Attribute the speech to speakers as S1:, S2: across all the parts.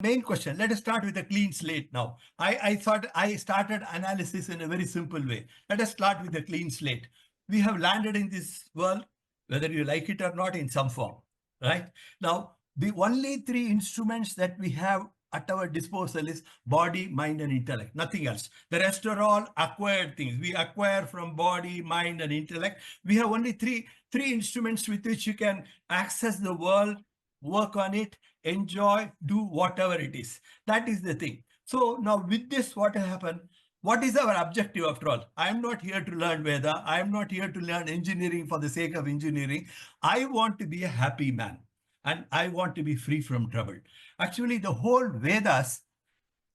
S1: Main question. Let us start with a clean slate now. I thought I started analysis in a very simple way. Let us start with a clean slate. We have landed in this world, whether you like it or not, in some form, right? Now, the only three instruments that we have at our disposal is body, mind, and intellect, nothing else. The rest are all acquired things. We acquire from body, mind, and intellect. We have only three instruments with which you can access the world, work on it, enjoy, do whatever it is. That is the thing. So now with this, what happened? What is our objective after all? I am not here to learn Veda. I am not here to learn engineering for the sake of engineering. I want to be a happy man and I want to be free from trouble. Actually, the whole Vedas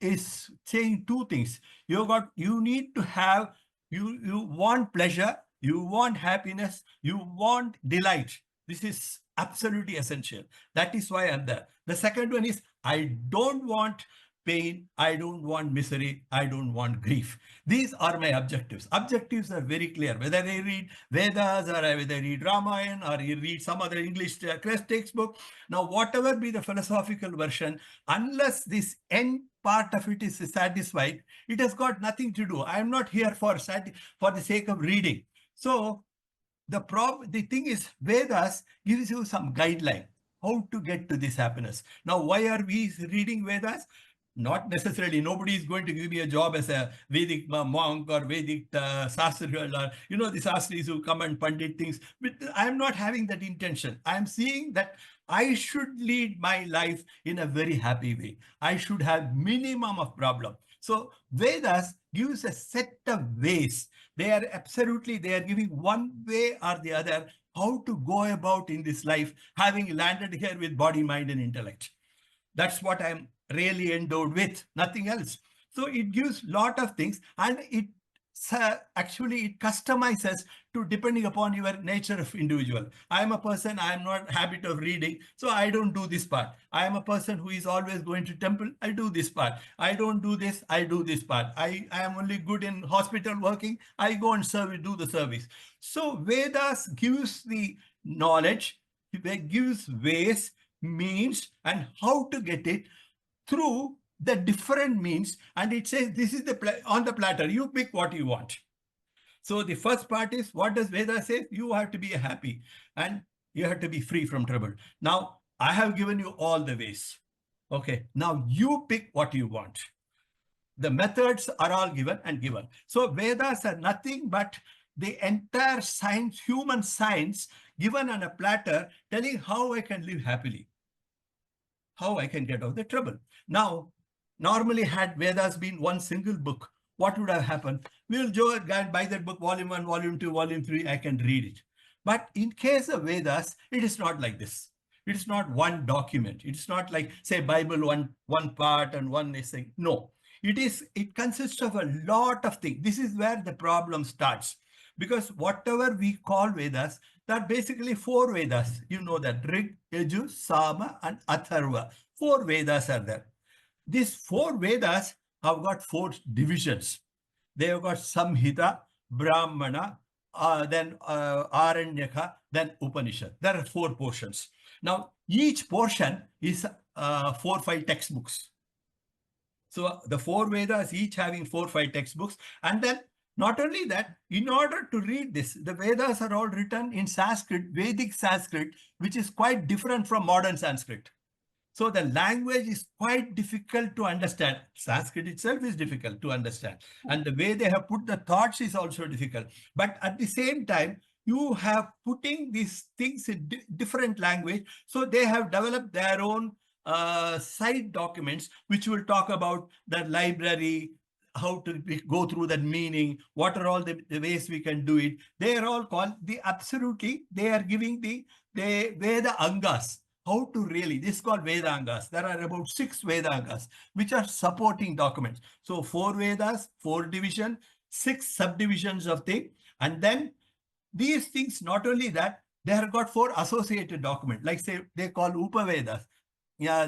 S1: is saying two things. You need to have, you want pleasure, you want happiness, you want delight. This is absolutely essential. That is why I'm there. The second one is I don't want pain, I don't want misery, I don't want grief. These are my objectives. Objectives are very clear. Whether I read Vedas or whether I read Ramayana or you read some other English textbook. Now, whatever be the philosophical version, unless this end part of it is satisfied, it has got nothing to do. I am not here for the sake of reading. So the thing is, Vedas gives you some guideline how to get to this happiness. Now, why are we reading Vedas? Not necessarily. Nobody is going to give me a job as a Vedic monk or Vedic Sastri, or the Sastris who come and pandit things. But I am not having that intention. I am seeing that I should lead my life in a very happy way. I should have minimum of problem. So Vedas gives a set of ways. They are giving one way or the other how to go about in this life, having landed here with body, mind, and intellect. That's what I'm really endowed with, nothing else. So it gives lot of things, and it actually it customizes to depending upon your nature of individual. I am a person, I am not habit of reading, so I don't do this part. I am a person who is always going to temple, I do this part. I don't do this, I do this part. I am only good in hospital working, I go and do the service. So Vedas gives the knowledge, it gives ways, means, and how to get it through the different means, and it says this is on the platter, you pick what you want. So the first part is, what does Veda say? You have to be happy and you have to be free from trouble. Now I have given you all the ways. Okay, now you pick what you want. The methods are all given and given. So Vedas are nothing but the entire science, human science, given on a platter, telling how I can live happily, how I can get out of the trouble. Now, normally had Vedas been one single book, what would have happened? We'll go and buy that book, volume 1, volume 2, volume 3, I can read it. But in case of Vedas, it is not like this. It is not one document. It's not like, say, Bible, one part and one essay. No, it consists of a lot of things. This is where the problem starts. Because whatever we call Vedas, there are basically 4 Vedas. You know that Rig, Yajur, Sama, and Atharva. 4 Vedas are there. These 4 Vedas have got 4 divisions. They have got Samhita, Brahmana, then Aranyaka, then Upanishad. There are 4 portions. Now, each portion is 4-5 textbooks. So the 4 Vedas each having 4-5 textbooks. And then not only that, in order to read this, the Vedas are all written in Sanskrit, Vedic Sanskrit, which is quite different from modern Sanskrit. So the language is quite difficult to understand. Sanskrit itself is difficult to understand. And the way they have put the thoughts is also difficult. But at the same time, you have putting these things in different language. So they have developed their own side documents, which will talk about the library, how to go through that meaning, what are all the ways we can do it. They are all called they are giving the Veda Angas. How to really, this is called Vedangas. There are about 6 Vedangas, which are supporting documents. So 4 Vedas, 4 division, 6 subdivisions of thing. And then these things, not only that, they have got 4 associated documents, like say they call Upavedas. Yeah,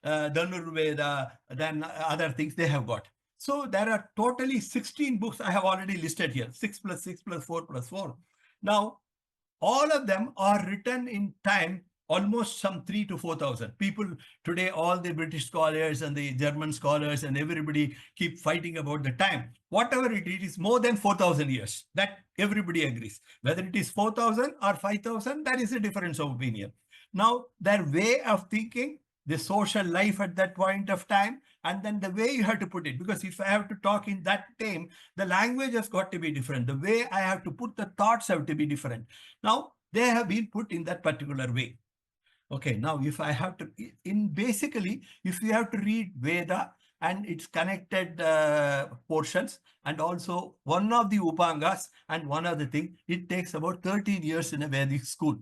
S1: Dhanurveda, then other things they have got. So there are totally 16 books I have already listed here, 6 plus 6 plus 4 plus 4. Now, all of them are written in time almost some 3 to 4,000 people today. All the British scholars and the German scholars and everybody keep fighting about the time. Whatever it is more than 4,000 years. That everybody agrees. Whether it is 4,000 or 5,000, that is a difference of opinion. Now, their way of thinking, the social life at that point of time, and then the way you have to put it. Because if I have to talk in that time, the language has got to be different. The way I have to put the thoughts have to be different. Now, they have been put in that particular way. Okay, now if I have to, basically, if you have to read Veda and its connected portions, and also one of the Upangas and one other thing, it takes about 13 years in a Vedic school.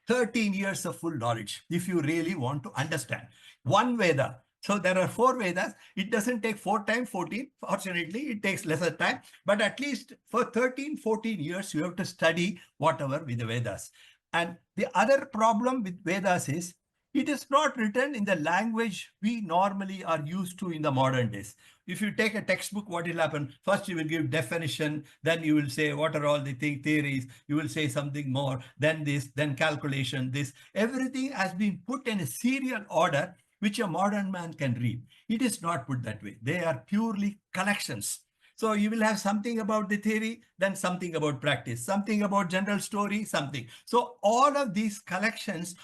S1: 13 years of full knowledge if you really want to understand one Veda. So there are 4 Vedas. It doesn't take 4 times 14. Fortunately, it takes lesser time. But at least for 13, 14 years, you have to study whatever with the Vedas. And the other problem with Vedas is it is not written in the language we normally are used to in the modern days. If you take a textbook, what will happen? First, you will give definition. Then you will say, what are all the theories? You will say something more. Then this, then calculation, this. Everything has been put in a serial order, which a modern man can read. It is not put that way. They are purely collections. So you will have something about the theory, then something about practice, something about general story, something. So all of these collections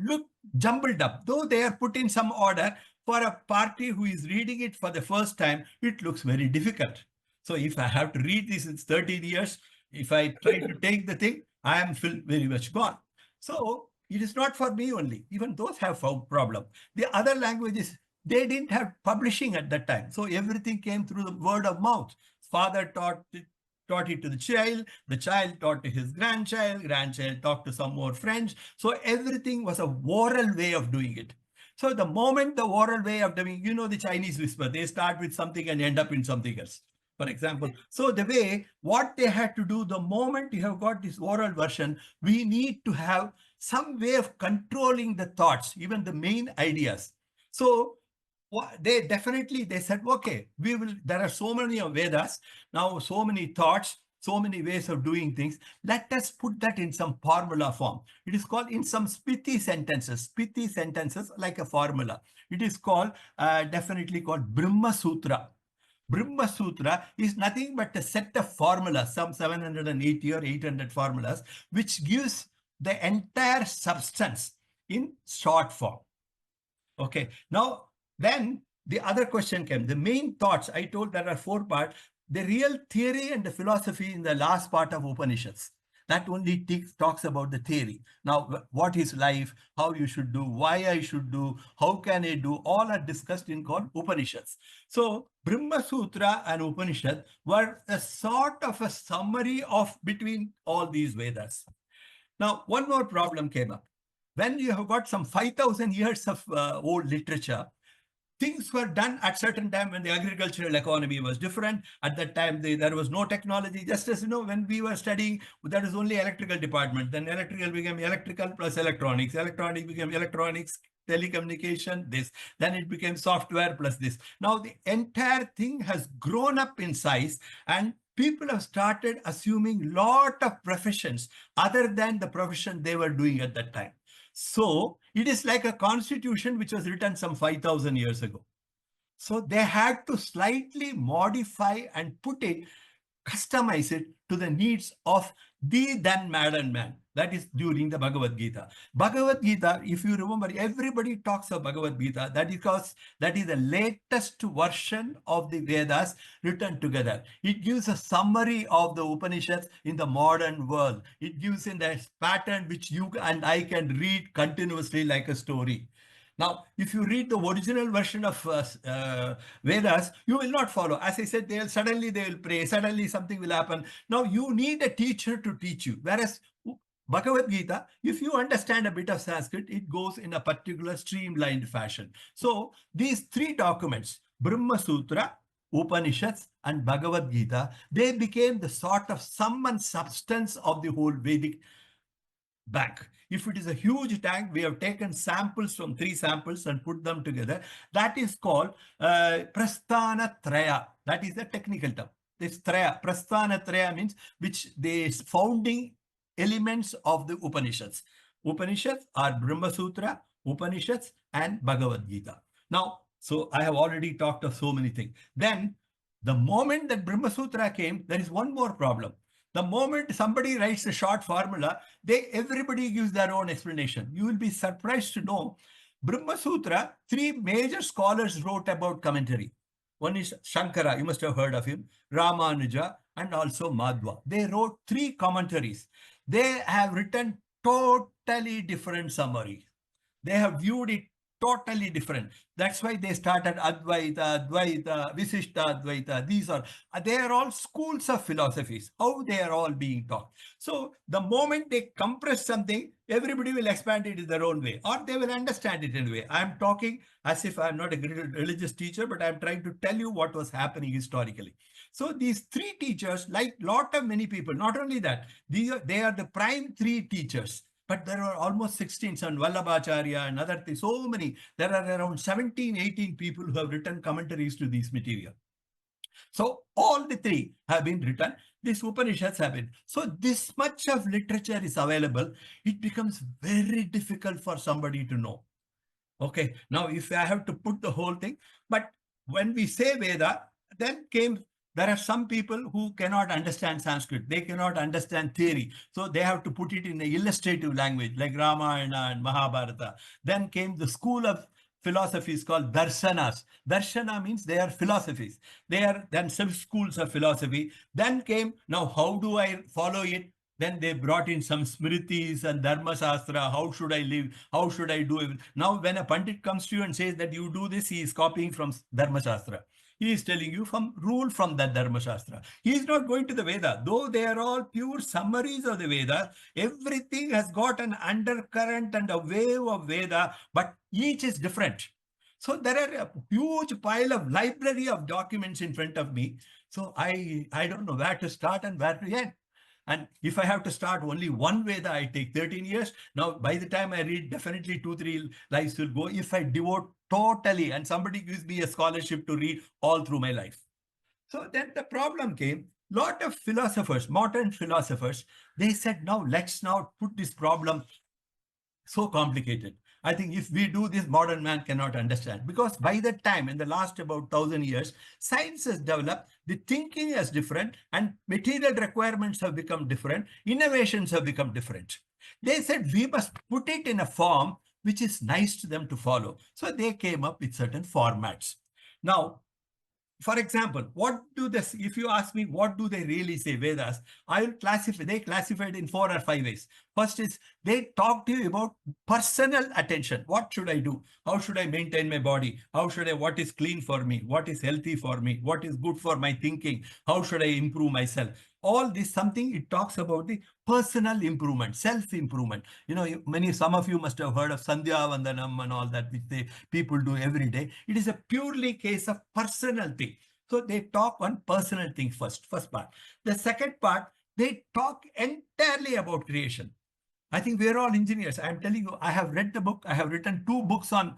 S1: look jumbled up, though they are put in some order. For a party who is reading it for the first time, it looks very difficult. So if I have to read this in 13 years, if I try to take the thing, I am very much gone. So it is not for me only. Even those have found problem. The other languages, they didn't have publishing at that time. So everything came through the word of mouth. Father taught it to the child taught to his grandchild talked to some more friends. So everything was a oral way of doing it. So the moment the oral way of doing, the Chinese whisper, they start with something and end up in something else, for example. So the way, what they had to do, the moment you have got this oral version, we need to have some way of controlling the thoughts, even the main ideas. So they said, okay, there are so many Vedas, now so many thoughts, so many ways of doing things. Let us put that in some formula form. It is called in some pithy sentences like a formula. It is called, definitely called Brahma Sutra. Brahma Sutra is nothing but a set of formulas, some 780 or 800 formulas, which gives the entire substance in short form. Okay, now then the other question came. The main thoughts, I told there are 4 parts. The real theory and the philosophy in the last part of Upanishads. That only talks about the theory. Now, what is life, how you should do, why I should do, how can I do, all are discussed in called Upanishads. So, Brahma Sutra and Upanishad were a sort of a summary of between all these Vedas. Now, one more problem came up. When you have got some 5,000 years of old literature, things were done at certain time when the agricultural economy was different. At that time, there was no technology. Just as when we were studying, there was only electrical department. Then electrical became electrical plus electronics. Electronics became electronics, telecommunication, this. Then it became software plus this. Now the entire thing has grown up in size, and people have started assuming lot of professions other than the profession they were doing at that time. So it is like a constitution which was written some 5,000 years ago. So they had to slightly modify and customize it to the needs of the then modern man. That is during the Bhagavad Gita. Bhagavad Gita, if you remember, everybody talks of Bhagavad Gita. That is because that is the latest version of the Vedas written together. It gives a summary of the Upanishads in the modern world. It gives in the pattern which you and I can read continuously like a story. Now, if you read the original version of Vedas, you will not follow. As I said, suddenly they will pray, suddenly something will happen. Now, you need a teacher to teach you. Whereas Bhagavad Gita, if you understand a bit of Sanskrit, it goes in a particular streamlined fashion. So, these 3 documents, Brahma Sutra, Upanishads, and Bhagavad Gita, they became the sort of sum and substance of the whole Vedic bank. If it is a huge tank, we have taken samples from 3 samples and put them together. That is called Prasthana Traya. That is the technical term. This Traya, Prasthana Traya means which the founding elements of the Upanishads. Upanishads are Brahma Sutra, Upanishads, and Bhagavad Gita. Now, so I have already talked of so many things. Then, the moment that Brahma Sutra came, there is one more problem. The moment somebody writes a short formula, everybody gives their own explanation. You will be surprised to know Brahma Sutra, three major scholars wrote about commentary. One is Shankara, you must have heard of him, Ramanuja, and also Madhva. They wrote three commentaries. They have written totally different summaries. They have viewed it totally different. That's why they started Advaita, Advaita, Visishta Advaita. They are all schools of philosophies, how they are all being taught. So the moment they compress something, everybody will expand it in their own way, or they will understand it in a way. I'm talking as if I'm not a religious teacher, but I'm trying to tell you what was happening historically. So these three teachers, like many people, not only that, they are the prime three teachers. But there are almost 16, and Vallabhacharya and other things, so many. There are around 17, 18 people who have written commentaries to these material. So all the three have been written. These Upanishads have been. So this much of literature is available. It becomes very difficult for somebody to know. Okay, now if I have to put the whole thing, but when we say Veda, then there are some people who cannot understand Sanskrit. They cannot understand theory. So they have to put it in an illustrative language like Ramayana and Mahabharata. Then came the school of philosophies called darshanas. Darshana means they are philosophies. They are then sub-schools of philosophy. Then came, now how do I follow it? Then they brought in some smritis and dharma shastra. How should I live? How should I do it? Now, when a pandit comes to you and says that you do this, he is copying from dharma shastra. He is telling you rule from that dharma shastra. He is not going to the Veda. Though they are all pure summaries of the Veda, everything has got an undercurrent and a wave of Veda, but each is different. So there are a huge pile of library of documents in front of me. So I don't know where to start and where to end. And if I have to start only one Veda, I take 13 years. Now, by the time I read, definitely 2-3 lives will go. If I devote totally, and somebody gives me a scholarship to read all through my life. So then the problem came. Lot of philosophers, modern philosophers, they said, now let's now put this problem so complicated. I think if we do this, modern man cannot understand. Because by that time, in the last about 1,000 years, science has developed, the thinking is different, and material requirements have become different, innovations have become different. They said we must put it in a form which is nice to them to follow. So they came up with certain formats. Now, for example, if you ask me, what do they really say, Vedas? They classified in 4 or 5 ways. First is, they talk to you about personal attention. What should I do? How should I maintain my body? What is clean for me? What is healthy for me? What is good for my thinking? How should I improve myself? All this, it talks about the personal improvement, self-improvement. Some of you must have heard of Sandhya, vandanam and all that, which people do every day. It is a purely case of personal thing. So they talk on personal things first part. The second part, they talk entirely about creation. I think we're all engineers. I'm telling you, I have read the book. I have written 2 books on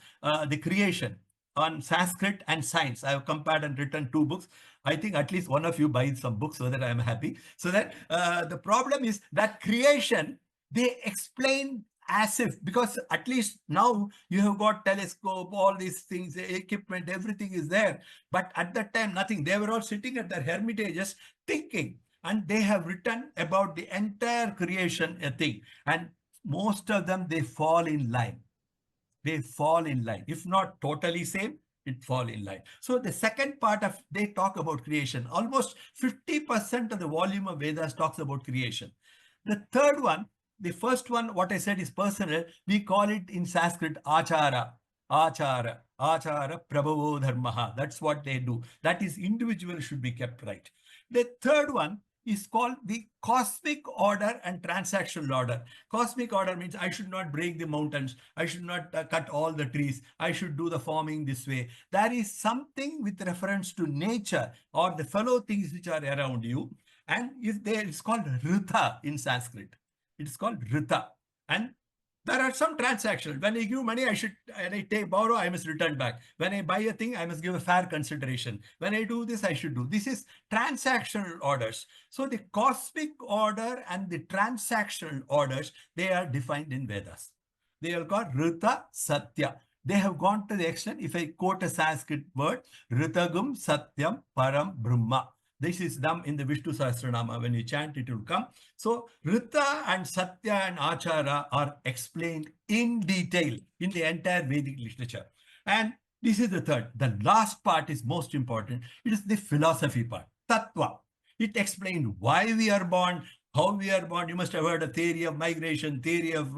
S1: the creation, on Sanskrit and science. I have compared and written 2 books. I think at least one of you buys some books so that I'm happy. So that the problem is that creation, they explain as if, because at least now you have got telescope, all these things, equipment, everything is there. But at that time, nothing. They were all sitting at their hermitages thinking. And they have written about the entire creation thing. And most of them, they fall in line. They fall in line. If not totally same, it fall in line. So the second part of, they talk about creation. Almost 50% of the volume of Vedas talks about creation. The third one, the first one, what I said is personal. We call it in Sanskrit, achara. Achara. Achara prabhavo dharmaha. That's what they do. That is, individual should be kept right. The third one is called the cosmic order and transactional order. Cosmic order means I should not break the mountains. I should not cut all the trees. I should do the farming this way. There is something with reference to nature or the fellow things which are around you. And it's called Rita in Sanskrit. It's called Rita. And There are some transactions. When I give money, when I borrow, I must return back. When I buy a thing, I must give a fair consideration. When I do this, I should do. This is transactional orders. So the cosmic order and the transactional orders, they are defined in Vedas. They are called Rita Satya. They have gone to the extent, if I quote a Sanskrit word, Ritagum Satyam Param Brahma. This is done in the Vishnu Sahasranama. When you chant, it will come. So Rita and Satya and Achara are explained in detail in the entire Vedic literature. And this is the third. The last part is most important. It is the philosophy part, Tattva. It explained why we are born, how we are born. You must have heard a theory of migration, theory of,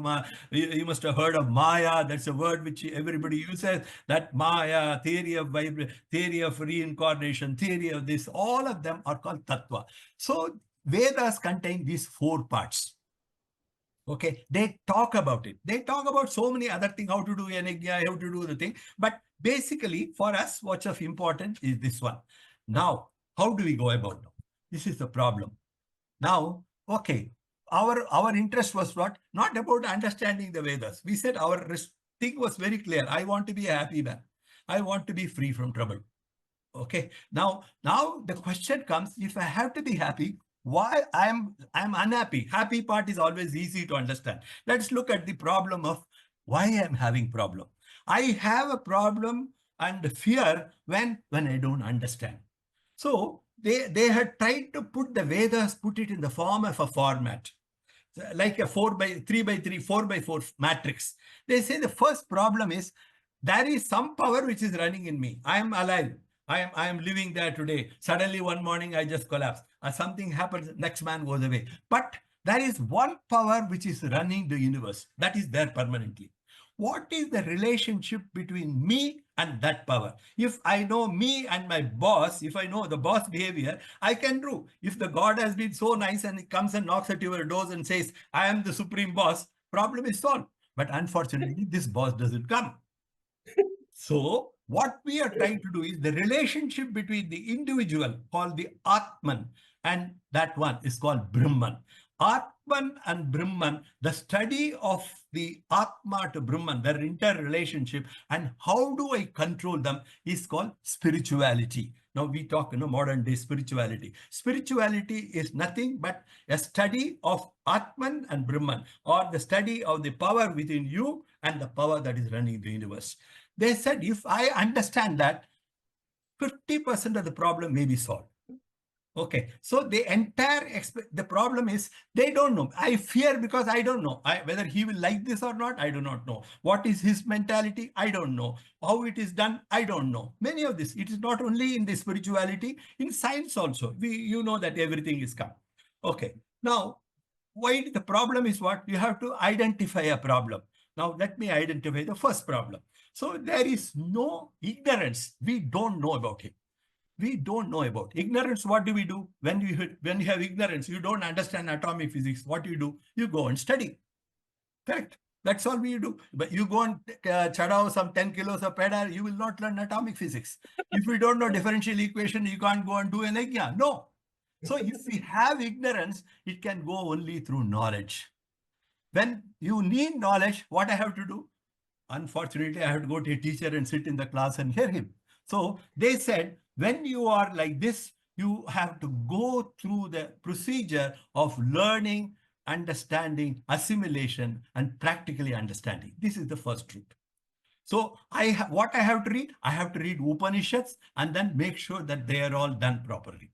S1: you must have heard of Maya. That's a word which everybody uses. That Maya, theory of reincarnation, theory of this, all of them are called Tattva. So Vedas contain these four parts. Okay, they talk about it. They talk about so many other things, how to do Yanagya, how to do the thing. But basically, for us, what's of importance is this one. Now, how do we go about it? This is the problem. Now, okay, our interest was what? Not about understanding the Vedas. We said our thing was very clear. I want to be a happy man. I want to be free from trouble. Okay, now the question comes, if I have to be happy, why I'm unhappy? Happy part is always easy to understand. Let's look at the problem of why I'm having problem. I have a problem and fear when I don't understand. So they had tried to put the Vedas, put it in the form of a format, like a 4x3x3, 4x4 matrix. They say the first problem is there is some power which is running in me. I am alive. I am living there today. Suddenly one morning I just collapse. Something happens, next man goes away. But there is one power which is running the universe. That is there permanently. What is the relationship between me and that power? If I know me and my boss, if I know the boss behavior, I can do. If the God has been so nice and he comes and knocks at your doors and says, I am the supreme boss, problem is solved. But unfortunately, this boss doesn't come. So what we are trying to do is the relationship between the individual called the Atman and that one is called Brahman. Atman and Brahman, the study of the Atma to Brahman, their interrelationship and how do I control them is called spirituality. Now we talk modern day spirituality. Spirituality is nothing but a study of Atman and Brahman, or the study of the power within you and the power that is running the universe. They said, if I understand that, 50% of the problem may be solved. Okay, so the the problem is they don't know. I fear because I don't know whether he will like this or not. I do not know. What is his mentality? I don't know. How it is done? I don't know. Many of this, it is not only in the spirituality, in science also. You know that everything is come. Okay, now why the problem is what? You have to identify a problem. Now let me identify the first problem. So there is no ignorance. We don't know about it. We don't know about ignorance. What do we do when you have ignorance? You don't understand atomic physics. What do? You go and study. Correct. That's all we do. But you go and chadao some 10 kilos of pedal, you will not learn atomic physics. If you don't know differential equation, you can't go and do an egg. No. So if we have ignorance, it can go only through knowledge. When you need knowledge, what I have to do? Unfortunately, I have to go to a teacher and sit in the class and hear him. So they said, when you are like this, you have to go through the procedure of learning, understanding, assimilation, and practically understanding. This is the first truth. So what I have to read? I have to read Upanishads and then make sure that they are all done properly.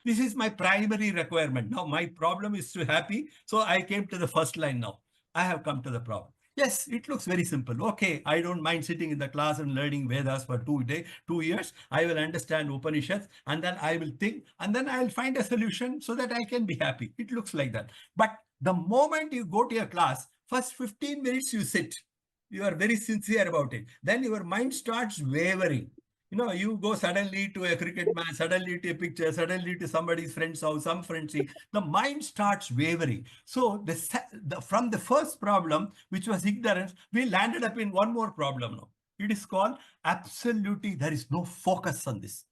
S1: This is my primary requirement. Now, my problem is to happy. So I came to the first line now. I have come to the problem. Yes, it looks very simple. Okay, I don't mind sitting in the class and learning Vedas for 2 years. I will understand Upanishads and then I will think and then I'll find a solution so that I can be happy. It looks like that. But the moment you go to your class, first 15 minutes you sit. You are very sincere about it. Then your mind starts wavering. You go suddenly to a cricket match, suddenly to a picture, suddenly to somebody's friend's house, some friend's. The mind starts wavering. So from the first problem, which was ignorance, we landed up in one more problem now. It is called absolutely, there is no focus on this.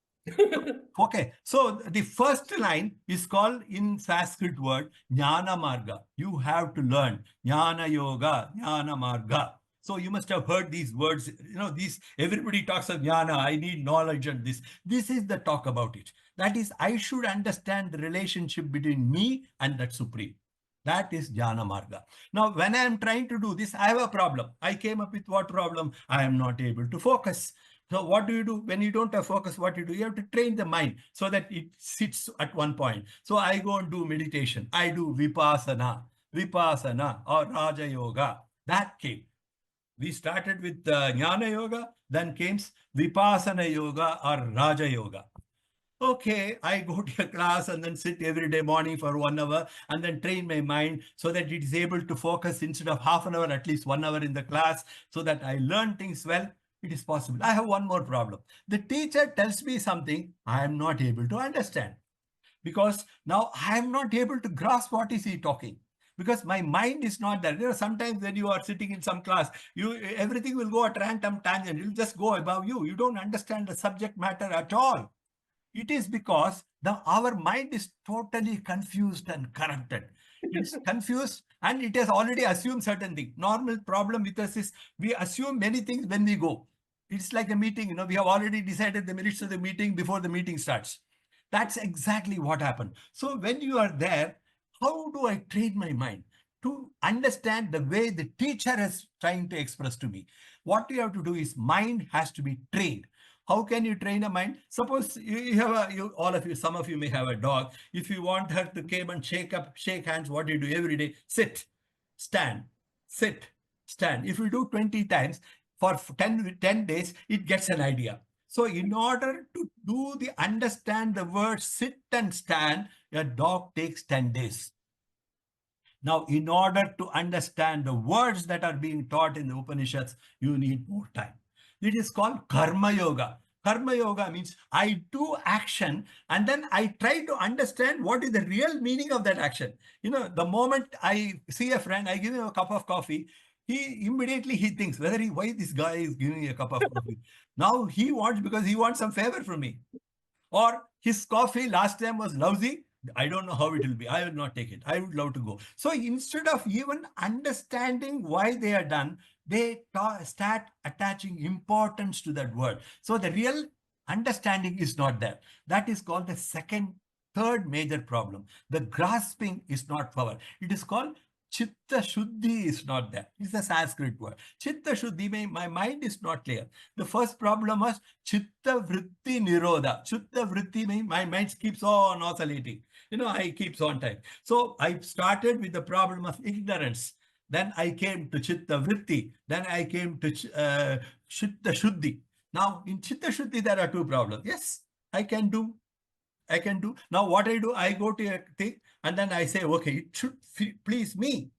S1: Okay, so the first line is called in Sanskrit word Jnana Marga. You have to learn Jnana Yoga, Jnana Marga. So you must have heard these words. These everybody talks of Jnana. I need knowledge and this. This is the talk about it. That is, I should understand the relationship between me and that supreme. That is Jnana Marga. Now, when I am trying to do this, I have a problem. I came up with what problem? I am not able to focus. So what do you do when you don't have focus? What you do? You have to train the mind so that it sits at one point. So I go and do meditation. I do vipassana or Raja Yoga. That came. We started with Jnana Yoga, then came Vipassana Yoga or Raja Yoga. Okay, I go to a class and then sit every day morning for 1 hour and then train my mind so that it is able to focus instead of half an hour, at least 1 hour in the class so that I learn things well. It is possible. I have one more problem. The teacher tells me something I am not able to understand because now I am not able to grasp what is he talking because my mind is not there. Sometimes when you are sitting in some class, everything will go at random tangent. It will just go above you. You don't understand the subject matter at all. It is because our mind is totally confused and corrupted. It's confused and it has already assumed certain things. Normal problem with us is we assume many things when we go. It's like a meeting, we have already decided the minutes of the meeting before the meeting starts. That's exactly what happened. So when you are there, how do I train my mind to understand the way the teacher is trying to express to me? What you have to do is mind has to be trained. How can you train a mind? Suppose you have all of you, some of you may have a dog. If you want her to come and shake hands, what do you do every day? Stand, sit, stand. If you do 20 times for 10 days, it gets an idea. So in order to understand the word sit and stand, a dog takes 10 days. Now, in order to understand the words that are being taught in the Upanishads, you need more time. It is called Karma Yoga. Karma Yoga means I do action and then I try to understand what is the real meaning of that action. The moment I see a friend, I give him a cup of coffee, he immediately thinks why this guy is giving me a cup of coffee. Now he wants because he wants some favor from me. Or his coffee last time was lousy. I don't know how it will be. I will not take it. I would love to go. So instead of even understanding why they are done, they start attaching importance to that word. So the real understanding is not there. That is called the third major problem. The grasping is not power. It is called Chitta Shuddhi is not there. It's a Sanskrit word. Chitta Shuddhi, my mind is not clear. The first problem was Chitta Vritti Nirodha. Chitta Vritti means my mind keeps on oscillating. I keeps on time. So I started with the problem of ignorance. Then I came to Chitta Vritti. Then I came to Chitta Shuddhi. Now in Chitta Shuddhi, there are two problems. Yes, I can do. Now what I do, I go to a thing and then I say, okay, it should please me.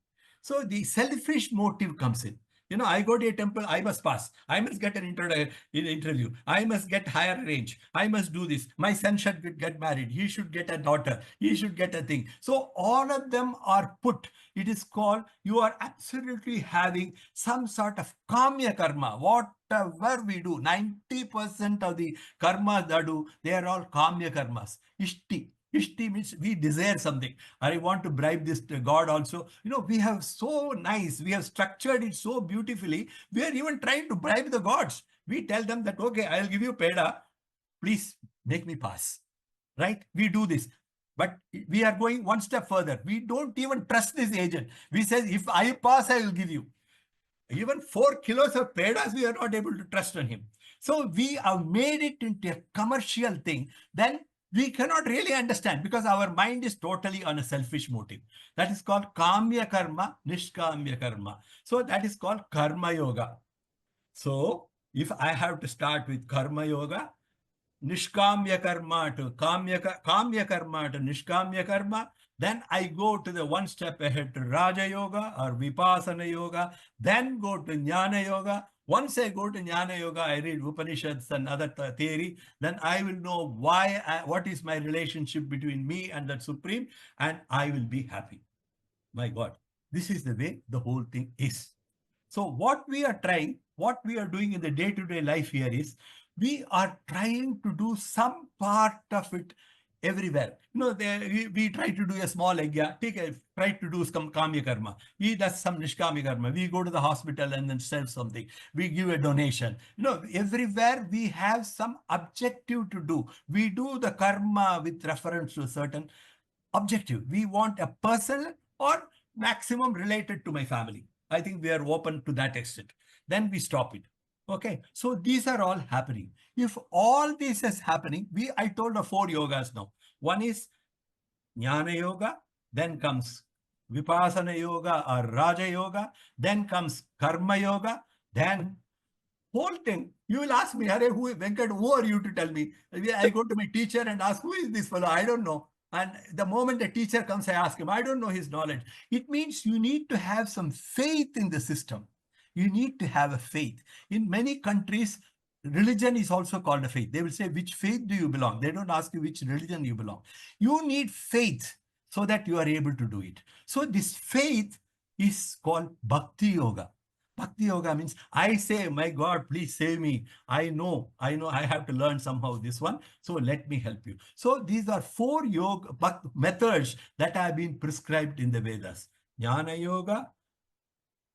S1: So the selfish motive comes in. I go to a temple, I must pass. I must get an interview. I must get higher range. I must do this. My son should get married. He should get a daughter. He should get a thing. So all of them are put. It is called, you are absolutely having some sort of kamya karma. Whatever we do, 90% of the karmas that do, they are all kamya karmas. Ishti. Ishti means we desire something. I want to bribe this God also. We have so nice. We have structured it so beautifully. We are even trying to bribe the gods. We tell them that, okay, I'll give you peda. Please make me pass. Right? We do this. But we are going one step further. We don't even trust this agent. We say, if I pass, I will give you. Even 4 kilos of pedas, we are not able to trust on him. So we have made it into a commercial thing. Then we cannot really understand because our mind is totally on a selfish motive. That is called kamya karma, nishkamya karma. So that is called karma yoga. So if I have to start with karma yoga, nishkamya karma to kamya karma to nishkamya karma, then I go to the one step ahead to Raja Yoga or Vipassana Yoga, then go to Jnana Yoga. Once I go to Jnana Yoga, I read Upanishads and other theory, then I will know what is my relationship between me and that Supreme, and I will be happy. My God, this is the way the whole thing is. So what we are doing in the day-to-day life here is, we are trying to do some part of it everywhere. We try to do a small yajna, try to do some kamya karma. He does some nishkamya karma. We go to the hospital and then sell something. We give a donation. Everywhere we have some objective to do. We do the karma with reference to a certain objective. We want a person or maximum related to my family. I think we are open to that extent. Then we stop it. Okay, so these are all happening. If all this is happening, I told of 4 yogas now. One is Jnana Yoga, then comes Vipassana Yoga or Raja Yoga, then comes Karma Yoga, then whole thing. You will ask me, Venkat, who are you to tell me? I go to my teacher and ask, who is this fellow? I don't know. And the moment the teacher comes, I ask him, I don't know his knowledge. It means you need to have some faith in the system. You need to have a faith. In many countries, religion is also called a faith. They will say, which faith do you belong? They don't ask you which religion you belong. You need faith so that you are able to do it. So this faith is called Bhakti Yoga. Bhakti Yoga means I say, my God, please save me. I know I have to learn somehow this one. So let me help you. So these are 4 yoga methods that have been prescribed in the Vedas. Jnana Yoga,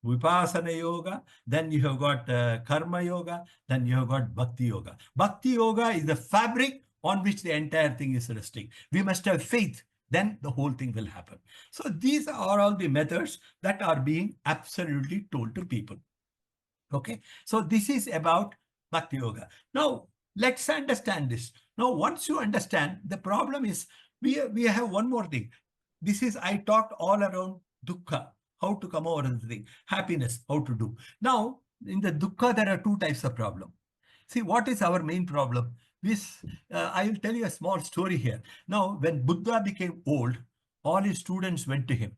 S1: Vipassana Yoga, then you have got Karma Yoga, then you have got Bhakti Yoga. Bhakti Yoga is the fabric on which the entire thing is resting. We must have faith, then the whole thing will happen. So these are all the methods that are being absolutely told to people. Okay, so this is about Bhakti Yoga. Now, let's understand this. Now, once you understand, the problem is, we have one more thing. This is, I talked all around dukkha, how to come over the thing, happiness, how to do. Now, in the dukkha, there are 2 types of problem. See, what is our main problem? I will tell you a small story here. Now, when Buddha became old, all his students went to him.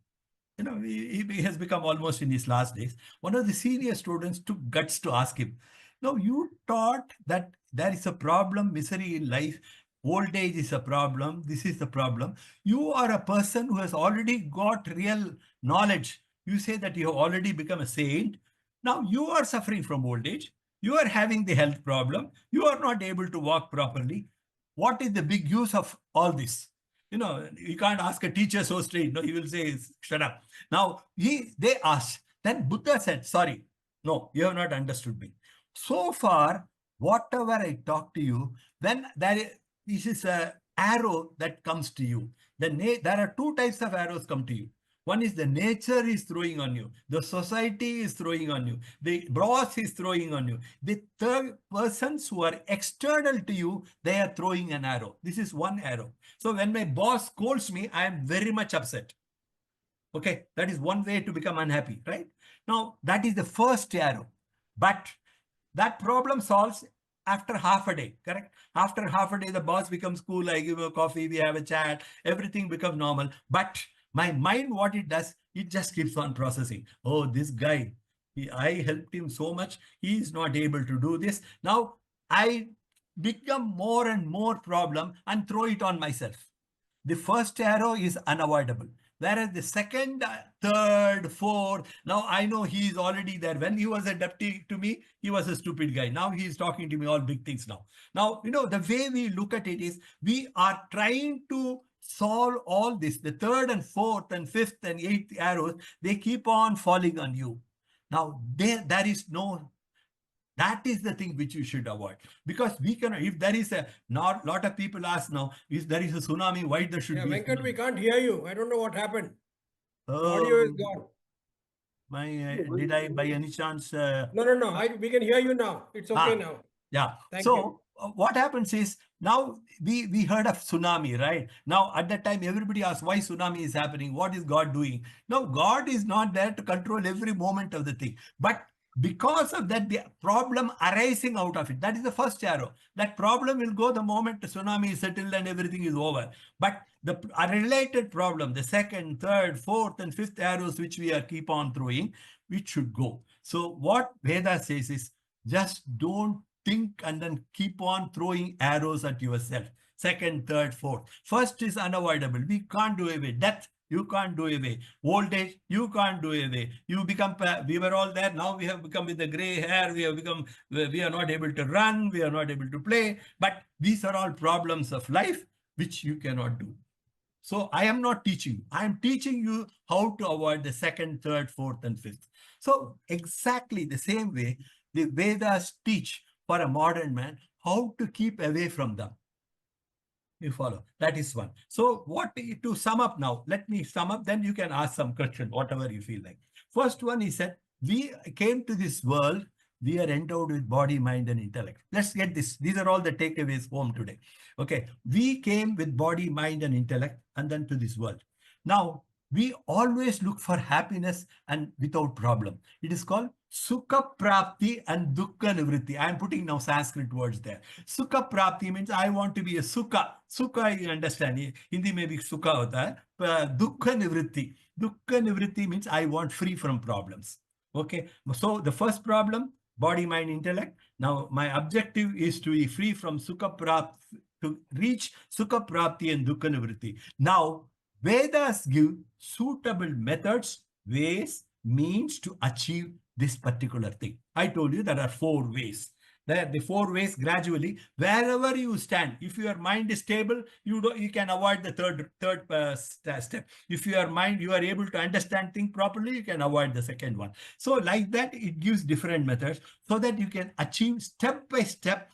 S1: He has become almost in his last days. One of the senior students took guts to ask him, now you taught that there is a problem, misery in life, old age is a problem, this is the problem. You are a person who has already got real knowledge. You say that you have already become a saint. Now you are suffering from old age. You are having the health problem. You are not able to walk properly. What is the big use of all this? You can't ask a teacher so straight. No, he will say, shut up. Now, they asked. Then Buddha said, sorry, no, you have not understood me. So far, whatever I talk to you, then this is an arrow that comes to you. There are 2 types of arrows come to you. One is the nature is throwing on you. The society is throwing on you. The boss is throwing on you. The third persons who are external to you, they are throwing an arrow. This is one arrow. So when my boss scolds me, I am very much upset. Okay, that is one way to become unhappy, right? Now, that is the first arrow. But that problem solves after half a day, correct? After half a day, the boss becomes cool. I give him a coffee, we have a chat, everything becomes normal. But my mind, what it does, it just keeps on processing. Oh, this guy, I helped him so much. He is not able to do this. Now I become more and more problem and throw it on myself. The first arrow is unavoidable. Whereas the second, third, fourth, now I know he is already there. When he was a deputy to me, he was a stupid guy. Now he is talking to me all big things now. Now, the way we look at it is we are trying to solve all this. The third and fourth and fifth and eighth arrows, they keep on falling on you. Now, there is no... That is the thing which you should avoid, because we can. If there is a lot of people ask now, if there is a tsunami, why there should be?
S2: Venkat, we can't hear you. I don't know what happened. Audio is gone.
S1: Did I by any chance?
S2: No. We can hear you now. It's okay now.
S1: Yeah.
S2: Thank you.
S1: What happens is, now we heard of tsunami, right? Now at that time everybody asks why tsunami is happening. What is God doing? No, God is not there to control every moment of the thing, but because of that, the problem arising out of it, that is the first arrow. That problem will go the moment the tsunami is settled and everything is over. But the related problem, the second, third, fourth, and fifth arrows which we are keep on throwing, which should go. So what Vedas says is, just don't think and then keep on throwing arrows at yourself. Second, third, fourth. First is unavoidable. We can't do away. Death, you can't do away. Old age, you can't do away. You become, we were all there. Now we have become with the gray hair. We have become, we are not able to run. We are not able to play. But these are all problems of life, which you cannot do. So I am not teaching you. I am teaching you how to avoid the second, third, fourth, and fifth. So exactly the same way, the Vedas teach for a modern man how to keep away from them. You follow? That is one. So what to sum up now? Let me sum up, then you can ask some question, whatever you feel like. First one, he said, we came to this world, we are endowed with body, mind, and intellect. Let's get this. These are all the takeaways home today. Okay. We came with body, mind, and intellect, and then to this world. Now, we always look for happiness and without problem. It is called Sukha Prapti and Dukkha Nivritti. I am putting now Sanskrit words there. Sukha Prapti means I want to be a Sukha. Sukha, you understand. Hindi mein bhi Sukha hota hai. Dukkha Nivritti. Dukkha Nivritti means I want free from problems. Okay. So the first problem, body, mind, intellect. Now my objective is to be free from Sukha Prapti, to reach Sukha Prapti and Dukkha Nivritti. Now, Vedas give suitable methods, ways, means to achieve this particular thing. I told you there are 4 ways. The 4 ways gradually, wherever you stand, if your mind is stable, you can avoid the third step. If your mind, you are able to understand things properly, you can avoid the second one. So like that, it gives different methods so that you can achieve step by step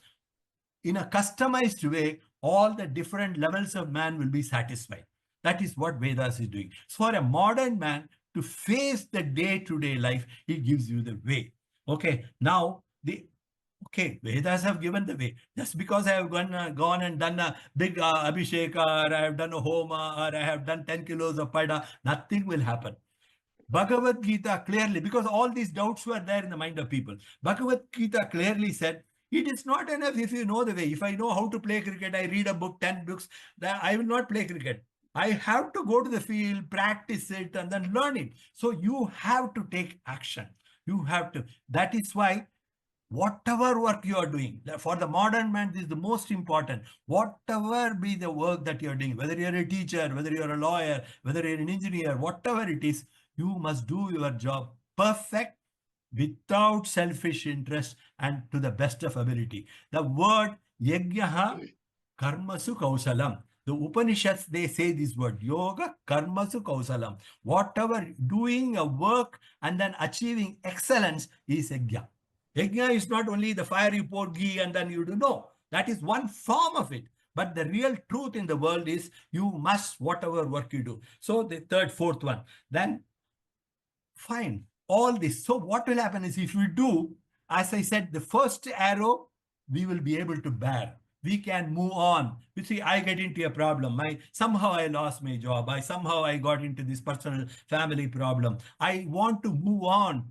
S1: in a customized way, all the different levels of man will be satisfied. That is what Vedas is doing. So for a modern man to face the day-to-day life, it gives you the way. Okay, now Vedas have given the way. Just because I have gone and done a big abhishek, or I have done a homa, or I have done 10 kilos of pada, nothing will happen. Bhagavad Gita clearly, because all these doubts were there in the mind of people. Bhagavad Gita clearly said, it is not enough if you know the way. If I know how to play cricket, I read a book, 10 books, that I will not play cricket. I have to go to the field, practice it, and then learn it. So you have to take action. You have to. That is why whatever work you are doing, for the modern man, this is the most important. Whatever be the work that you are doing, whether you are a teacher, whether you are a lawyer, whether you are an engineer, whatever it is, you must do your job perfect, without selfish interest, and to the best of ability. The word yajnaha karmasu kausalam. The Upanishads, they say this word, yoga karmasu kausalam. Whatever doing a work and then achieving excellence is yajna. Yajna is not only the fire you pour ghee and then you do. No, that is one form of it. But the real truth in the world is you must, whatever work you do. So the third, fourth one. Then fine, all this. So what will happen is if we do, as I said, the first arrow, we will be able to bear. We can move on. You see, I get into a problem. Somehow I lost my job. Somehow I got into this personal family problem. I want to move on,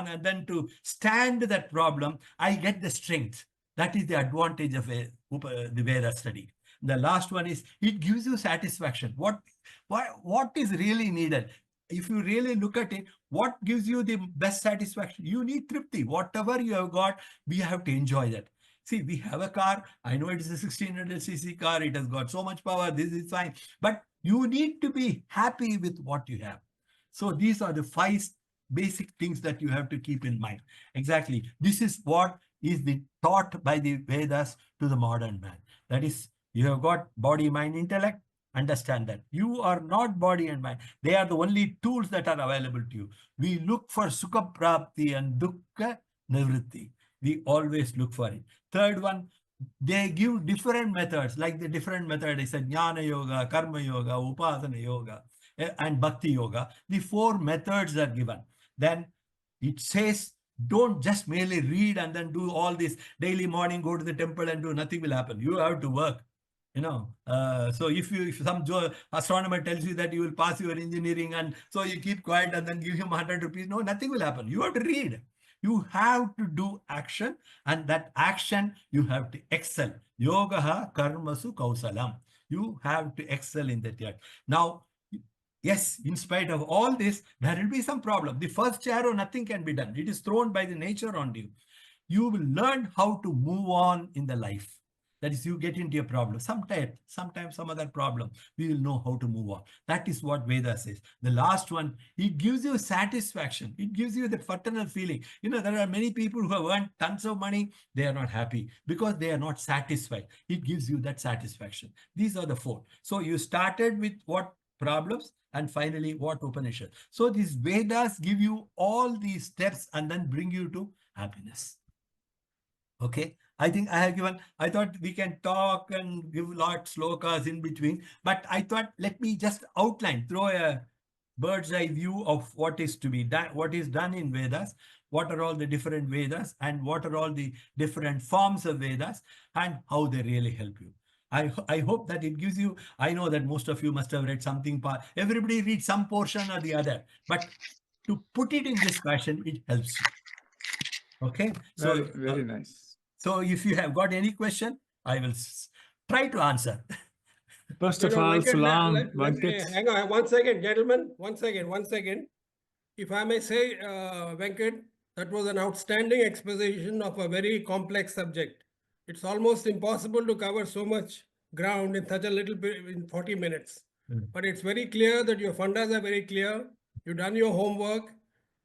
S1: and then to stand that problem, I get the strength. That is the advantage of the Veda study. The last one is it gives you satisfaction. What is really needed? If you really look at it, what gives you the best satisfaction? You need tripti. Whatever you have got, we have to enjoy that. See, we have a car. I know it is a 1600cc car. It has got so much power. This is fine. But you need to be happy with what you have. So these are the 5 basic things that you have to keep in mind. Exactly. This is what is taught by the Vedas to the modern man. That is, you have got body, mind, intellect. Understand that. You are not body and mind. They are the only tools that are available to you. We look for Sukha Prapti and Dukkha Nivritti. We always look for it. Third one, they give different methods, like the different method is Jnana Yoga, Karma Yoga, Upasana Yoga, and Bhakti Yoga. The 4 methods are given. Then it says, don't just merely read and then do all this daily morning, go to the temple and do, nothing will happen. You have to work. So if some astronomer tells you that you will pass your engineering, and so you keep quiet and then give him 100 rupees, no, nothing will happen. You have to read. You have to do action, and that action you have to excel. Yogaha karmasu kausalam. You have to excel in that yard. Now, yes, in spite of all this, there will be some problem. The first arrow, nothing can be done. It is thrown by the nature on you. You will learn how to move on in the life. That is, you get into a problem. Sometimes some other problem. We will know how to move on. That is what Veda says. The last one, it gives you satisfaction. It gives you the fraternal feeling. There are many people who have earned tons of money. They are not happy because they are not satisfied. It gives you that satisfaction. These are the four. So you started with what problems, and finally what Upanishad. So these Vedas give you all these steps and then bring you to happiness. Okay. I think I thought we can talk and give lots slokas in between, but I thought let me just outline, throw a bird's eye view of what is to be done, what is done in Vedas, what are all the different Vedas, and what are all the different forms of Vedas, and how they really help you. I hope that it gives you, I know that most of you must have read something, everybody reads some portion or the other, but to put it in this fashion, it helps you. Okay. So
S3: very nice.
S1: So if you have got any question, I will try to answer.
S3: First of all,
S2: Venkat,
S3: Salam,
S2: let me,
S3: Venkat.
S2: hang on 1 second, gentlemen. 1 second. If I may say, Venkat, that was an outstanding exposition of a very complex subject. It's almost impossible to cover so much ground in such a little bit in 40 minutes. But it's very clear that your fundas are very clear. You've done your homework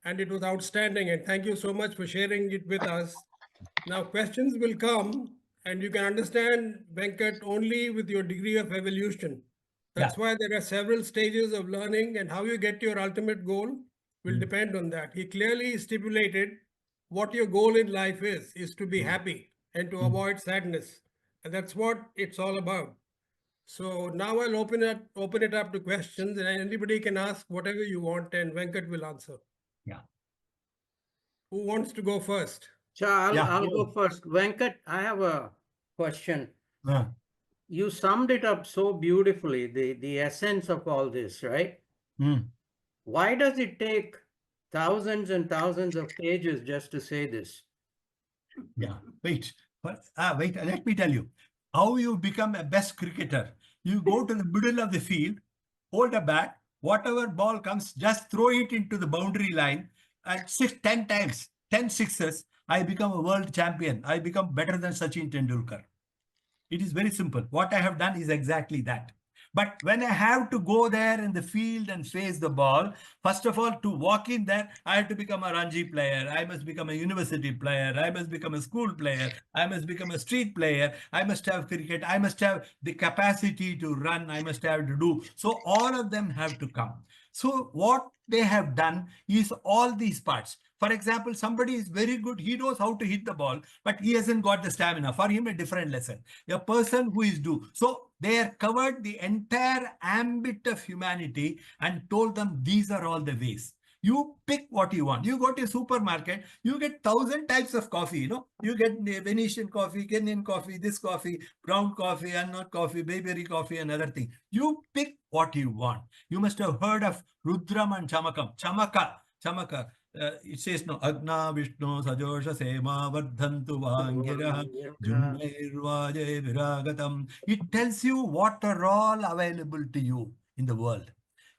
S2: and it was outstanding. And thank you so much for sharing it with us. Now, questions will come, and you can understand, Venkat, only with your degree of evolution. That's why there are several stages of learning, and how you get to your ultimate goal will depend on that. He clearly stipulated what your goal in life is to be happy and to avoid sadness. And that's what it's all about. So now I'll open it up to questions, and anybody can ask whatever you want, and Venkat will answer.
S1: Yeah.
S2: Who wants to go first?
S4: So I'll go first. Venkat, I have a question. You summed it up so beautifully, the essence of all this, right? Why does it take thousands and thousands of pages just to say this?
S1: Yeah, wait, let me tell you. How you become a best cricketer. You go to the middle of the field, hold a bat, whatever ball comes, just throw it into the boundary line, and 10 times, 10 sixes, I become a world champion. I become better than Sachin Tendulkar. It is very simple. What I have done is exactly that. But when I have to go there in the field and face the ball, first of all, to walk in there, I have to become a Ranji player. I must become a university player. I must become a school player. I must become a street player. I must have cricket. I must have the capacity to run. I must have to do. So all of them have to come. So what they have done is all these parts. For example, somebody is very good. He knows how to hit the ball, but he hasn't got the stamina. For him, a different lesson. A person who is due. So they have covered the entire ambit of humanity and told them these are all the ways. You pick what you want. You go to a supermarket, you get 1,000 types of coffee. You get Venetian coffee, Kenyan coffee, this coffee, brown coffee, unknown coffee, bayberry coffee, and other thing. You pick what you want. You must have heard of Rudram and Chamakam. Chamaka. It says no. Agna Vishnu Sajosha Sema Vardhantu Vangira Junnairvaje Viragatam. It tells you what are all available to you in the world.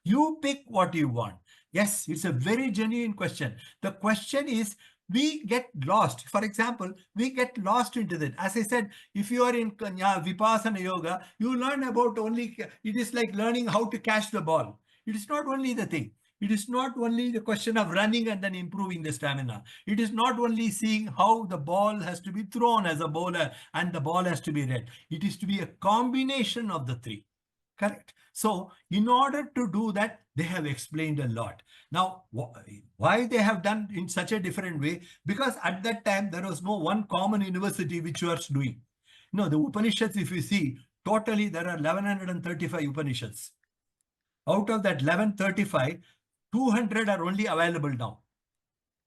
S1: You pick what you want. Yes, it's a very genuine question. The question is, we get lost. For example, we get lost into that. As I said, if you are in Vipassana Yoga, you learn about only, it is like learning how to catch the ball. It is not only the thing. It is not only the question of running and then improving the stamina. It is not only seeing how the ball has to be thrown as a bowler and the ball has to be read. It is to be a combination of the three. Correct. So in order to do that, they have explained a lot. Now, why they have done in such a different way? Because at that time, there was no one common university which was doing. The Upanishads, if you see, totally there are 1135 Upanishads. Out of that 1135, 200 are only available now.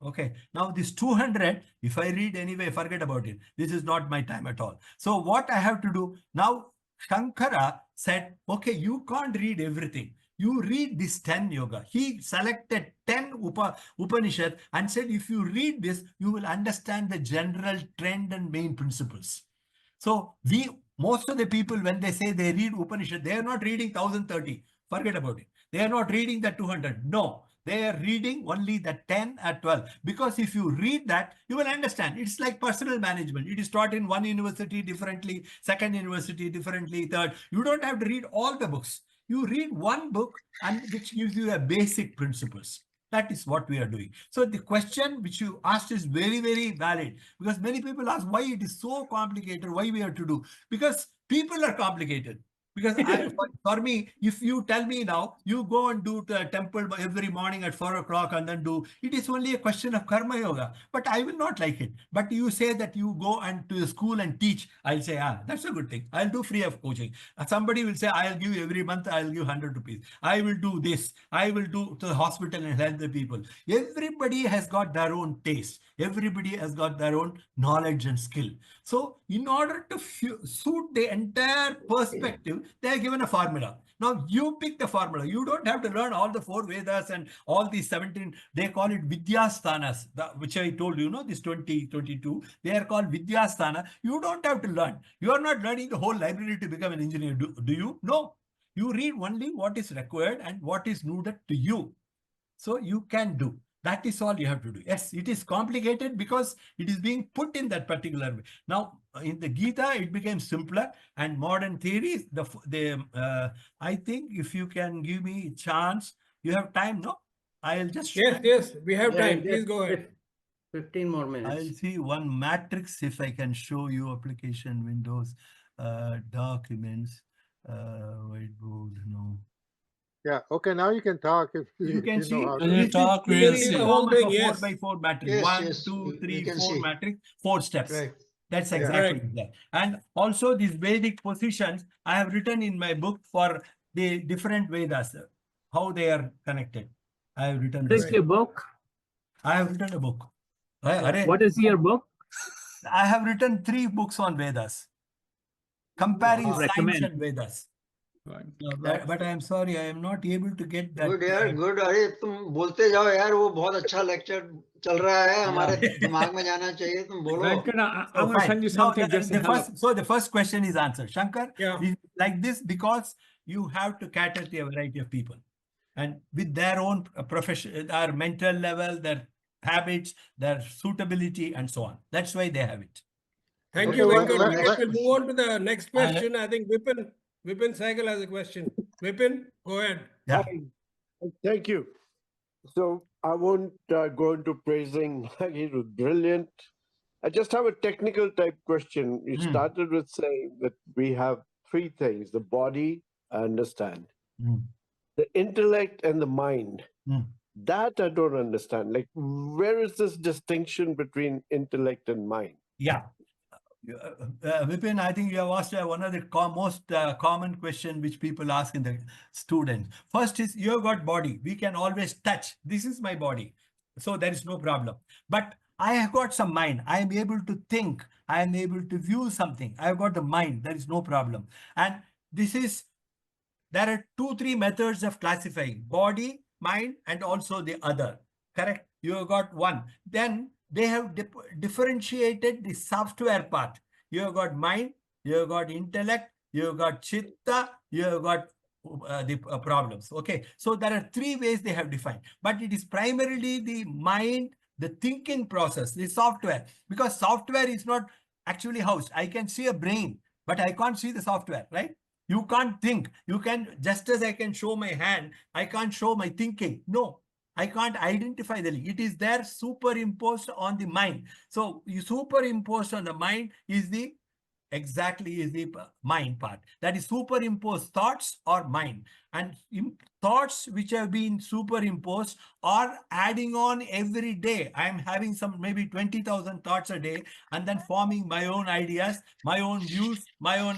S1: Okay. Now this 200, if I read anyway, forget about it. This is not my time at all. So what I have to do now, Shankara said, okay, you can't read everything. You read this 10 yoga. He selected 10 Upanishad and said, if you read this, you will understand the general trend and main principles. So most of the people, when they say they read Upanishad, they are not reading 1030. Forget about it. They are not reading the 200. No, They are reading only the 10 or 12. Because if you read that, you will understand. It's like personal management. It is taught in one university differently, second university differently, third. You don't have to read all the books. You read one book and which gives you a basic principles. That is what we are doing. So the question which you asked is very, very valid, because many people ask why it is so complicated, why we have to do. Because people are complicated. Because for me, if you tell me now, you go and do the temple every morning at 4 o'clock and then do, it is only a question of karma yoga. But I will not like it. But you say that you go and to the school and teach, I'll say, that's a good thing. I'll do free of coaching. Somebody will say, I'll give every month, I'll give 100 rupees. I will do this. I will do to the hospital and help the people. Everybody has got their own taste. Everybody has got their own knowledge and skill. So in order to suit the entire perspective, they are given a formula. Now you pick the formula. You don't have to learn all the 4 Vedas and all these 17. They call it Vidyasthanas, which I told you, this 2022. They are called Vidyasthana. You don't have to learn. You are not learning the whole library to become an engineer. Do you? No. You read only what is required and what is needed to you. So you can do. That is all you have to do. Yes, it is complicated because it is being put in that particular way. Now, in the Gita, it became simpler, and modern theories, I think if you can give me a chance, you have time, no? I'll just...
S2: Yes, we have time. Please go ahead.
S4: 15 more minutes.
S1: I'll see one matrix if I can show you application windows, documents, whiteboard, no.
S5: Yeah. Okay. Now you can talk. If
S1: you can see.
S5: know how
S3: When you talk, we'll see.
S2: The whole thing, yes.
S1: 4x4 matrix.
S6: Yes,
S1: 1,
S6: yes,
S1: 2,
S6: we
S1: 3,
S6: can
S1: 4
S6: see.
S1: matrix, 4 steps.
S6: Right.
S1: That's
S5: Yeah.
S1: exactly
S2: Correct.
S1: that. And also these Vedic positions, I have written in my book for the different Vedas, how they are connected. I have written
S3: What is
S1: this.
S3: your book?
S1: I have written a book.
S3: What is your book?
S1: I have written 3 books on Vedas, comparing
S3: Wow.
S1: science
S3: Recommend.
S1: and Vedas.
S3: Right.
S1: But I am sorry, I am not able to get that.
S6: Good यार good. अरे तुम बोलते जाओ यार, वो बहुत अच्छा lecture चल रहा है, हमारे दिमाग में जाना चाहिए. तुम बोलो.
S3: Venkat, I'm
S1: So
S3: going to send you something just to help.
S1: the first question is answered. Shankar, is like this because you have to cater to a variety of people, and with their own profession, their mental level, their habits, their suitability, and so on. That's why they have it.
S2: Thank
S5: Okay,
S2: you,
S5: well,
S2: Venkat. We'll move on to the next question. I think Vipin Sehgal has a question. Vipin, go ahead.
S1: Yeah.
S7: Thank you. So I won't go into praising. It was brilliant. I just have a technical type question. You started with saying that we have 3 things: the body, I understand, the intellect, and the mind. That I don't understand. Like, where is this distinction between intellect and mind?
S1: Yeah. Vipin, I think you have asked one of the most common question which people ask in the students. First is, you have got body. We can always touch. This is my body. So there is no problem. But I have got some mind. I am able to think. I am able to view something. I have got the mind. There is no problem. And there are 2-3 methods of classifying: body, mind, and also the other. Correct? You have got one. Then they have differentiated the software part. You have got mind, you have got intellect, you have got chitta, you have got the problems. Okay. So there are 3 ways they have defined, but it is primarily the mind, the thinking process, the software, because software is not actually housed. I can see a brain, but I can't see the software, right? You can't think. You can, just as I can show my hand, I can't show my thinking. No. I can't identify the link. It is there superimposed on the mind. So you superimposed on the mind is the mind part. That is superimposed thoughts or mind. And thoughts which have been superimposed are adding on every day. I am having some maybe 20,000 thoughts a day and then forming my own ideas, my own views, my own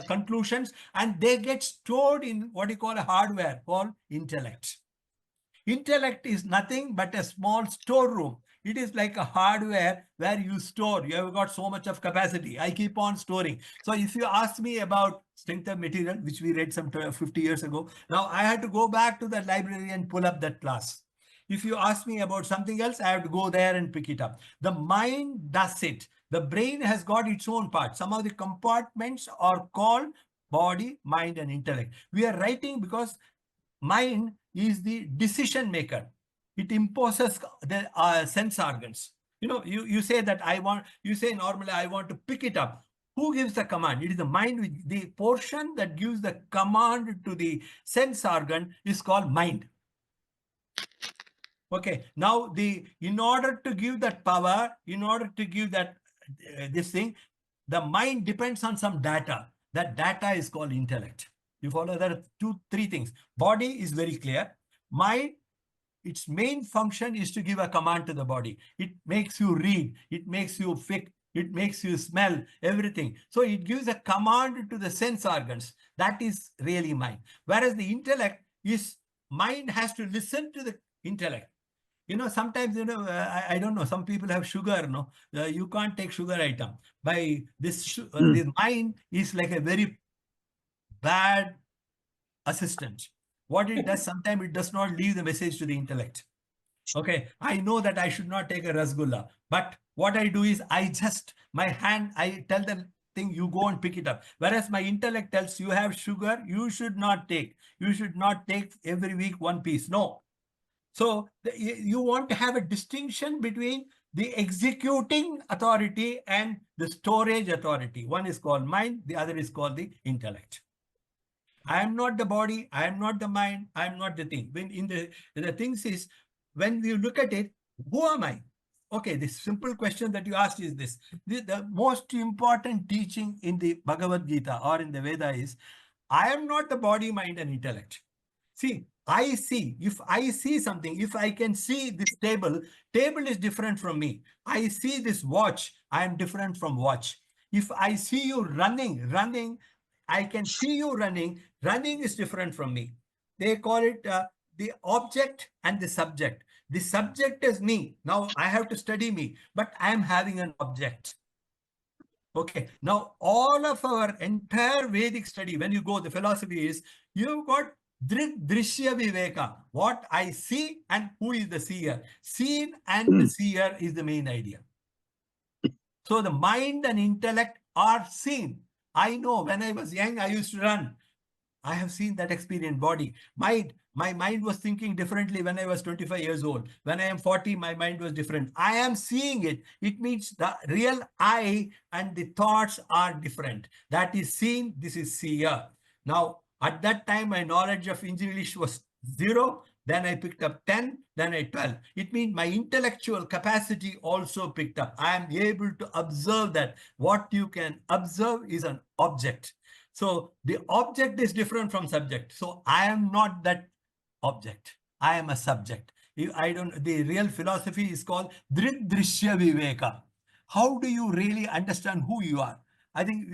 S1: conclusions, and they get stored in what you call a hardware called intellect. Intellect is nothing but a small storeroom. It is like a hardware where you store. You have got so much of capacity. I keep on storing. So if you ask me about strength of material, which we read some 50 years ago, now I had to go back to that library and pull up that class. If you ask me about something else, I have to go there and pick it up. The mind does it. The brain has got its own part. Some of the compartments are called body, mind, and intellect. We are writing because mind is the decision maker. It imposes the sense organs. You say that you say normally I want to pick it up. Who gives the command? It is the mind. The portion that gives the command to the sense organ is called mind. Okay. Now, in order to give that power, in order to give that this thing, the mind depends on some data. That data is called intellect. You follow? There are 2, 3 things. Body is very clear. Mind, its main function is to give a command to the body. It makes you read. It makes you feel. It makes you smell, everything. So it gives a command to the sense organs. That is really mind. Whereas the intellect is, mind has to listen to the intellect. Sometimes, I don't know, some people have sugar, no? You can't take sugar item. By this, the mind is like a very bad assistant. What it does, sometimes it does not leave the message to the intellect. Okay, I know that I should not take a rasgulla, but what I do is I tell the thing, you go and pick it up. Whereas my intellect tells you have sugar, you should not take. You should not take every week 1 piece. No. So you want to have a distinction between the executing authority and the storage authority. One is called mind, the other is called the intellect. I am not the body, I am not the mind, I am not the thing. When the things is, when we look at it, who am I? Okay, this simple question that you asked is this. The most important teaching in the Bhagavad Gita or in the Veda is, I am not the body, mind, and intellect. See, if I see something, if I can see this table is different from me. I see this watch, I am different from watch. If I see you running, I can see you running is different from me. They call it the object and the subject. The subject is me. Now I have to study me, but I am having an object. Okay. Now all of our entire Vedic study, when you go, the philosophy is, you've got Drishya Viveka, what I see and who is the seer. Seen and the seer is the main idea. So the mind and intellect are seen. I know when I was young, I used to run. I have seen that experience. Body, mind. My mind was thinking differently when I was 25 years old. When I am 40, my mind was different. I am seeing it. It means the real I and the thoughts are different. That is seen. This is seer. Now, at that time, my knowledge of English was 0. Then I picked up 10. Then I 12. It means my intellectual capacity also picked up. I am able to observe that. What you can observe is an object. So the object is different from subject. So I am not that object. I am a subject. The real philosophy is called Drishya Viveka. How do you really understand who you are? I think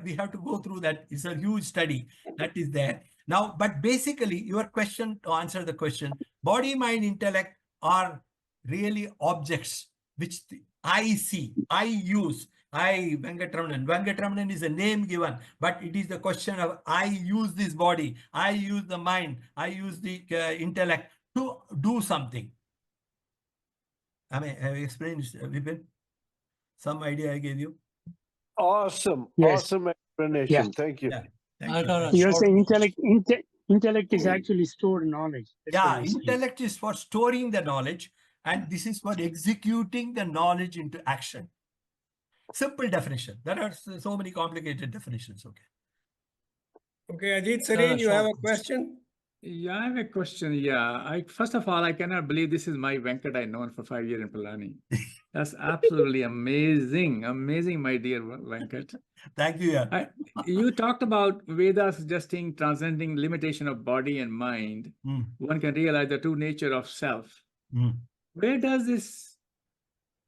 S1: we have to go through that. It's a huge study that is there. Now, but basically your question, to answer the question, body, mind, intellect are really objects which I see, I use. Venkat Raman. Venkat Raman is a name given, but it is the question of I use this body, I use the mind, I use the intellect to do something. I mean, have you explained, Vipin? Some idea I gave you?
S7: Awesome.
S3: Yes.
S7: Awesome explanation.
S3: Yeah.
S7: Thank you.
S1: Yeah. Thank you.
S3: You're saying intellect is actually stored knowledge. That's
S1: intellect is for storing the knowledge, and this is for executing the knowledge into action. Simple definition. There are so many complicated definitions. Okay.
S2: Okay, Ajit Sareen, you have a question?
S3: Yeah, I have a question. Yeah. First of all, I cannot believe this is my Venkat I known for 5 years in Palani. That's absolutely amazing. Amazing, my dear Venkat.
S1: Thank you. Yeah.
S3: You talked about Vedas suggesting transcending limitation of body and mind. One can realize the true nature of self. Where does this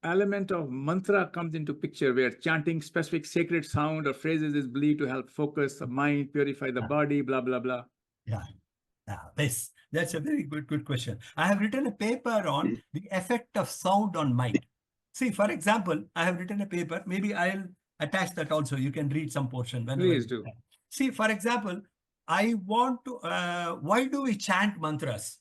S3: element of mantra comes into picture, where chanting specific sacred sound or phrases is believed to help focus the mind, purify the body, blah, blah, blah?
S1: Yeah. That's a very good question. I have written a paper on the effect of sound on mind. See, for example, I have written a paper. Maybe I'll attach that also. You can read some portion.
S3: Please do.
S1: See, for example, I want to, why do we chant mantras?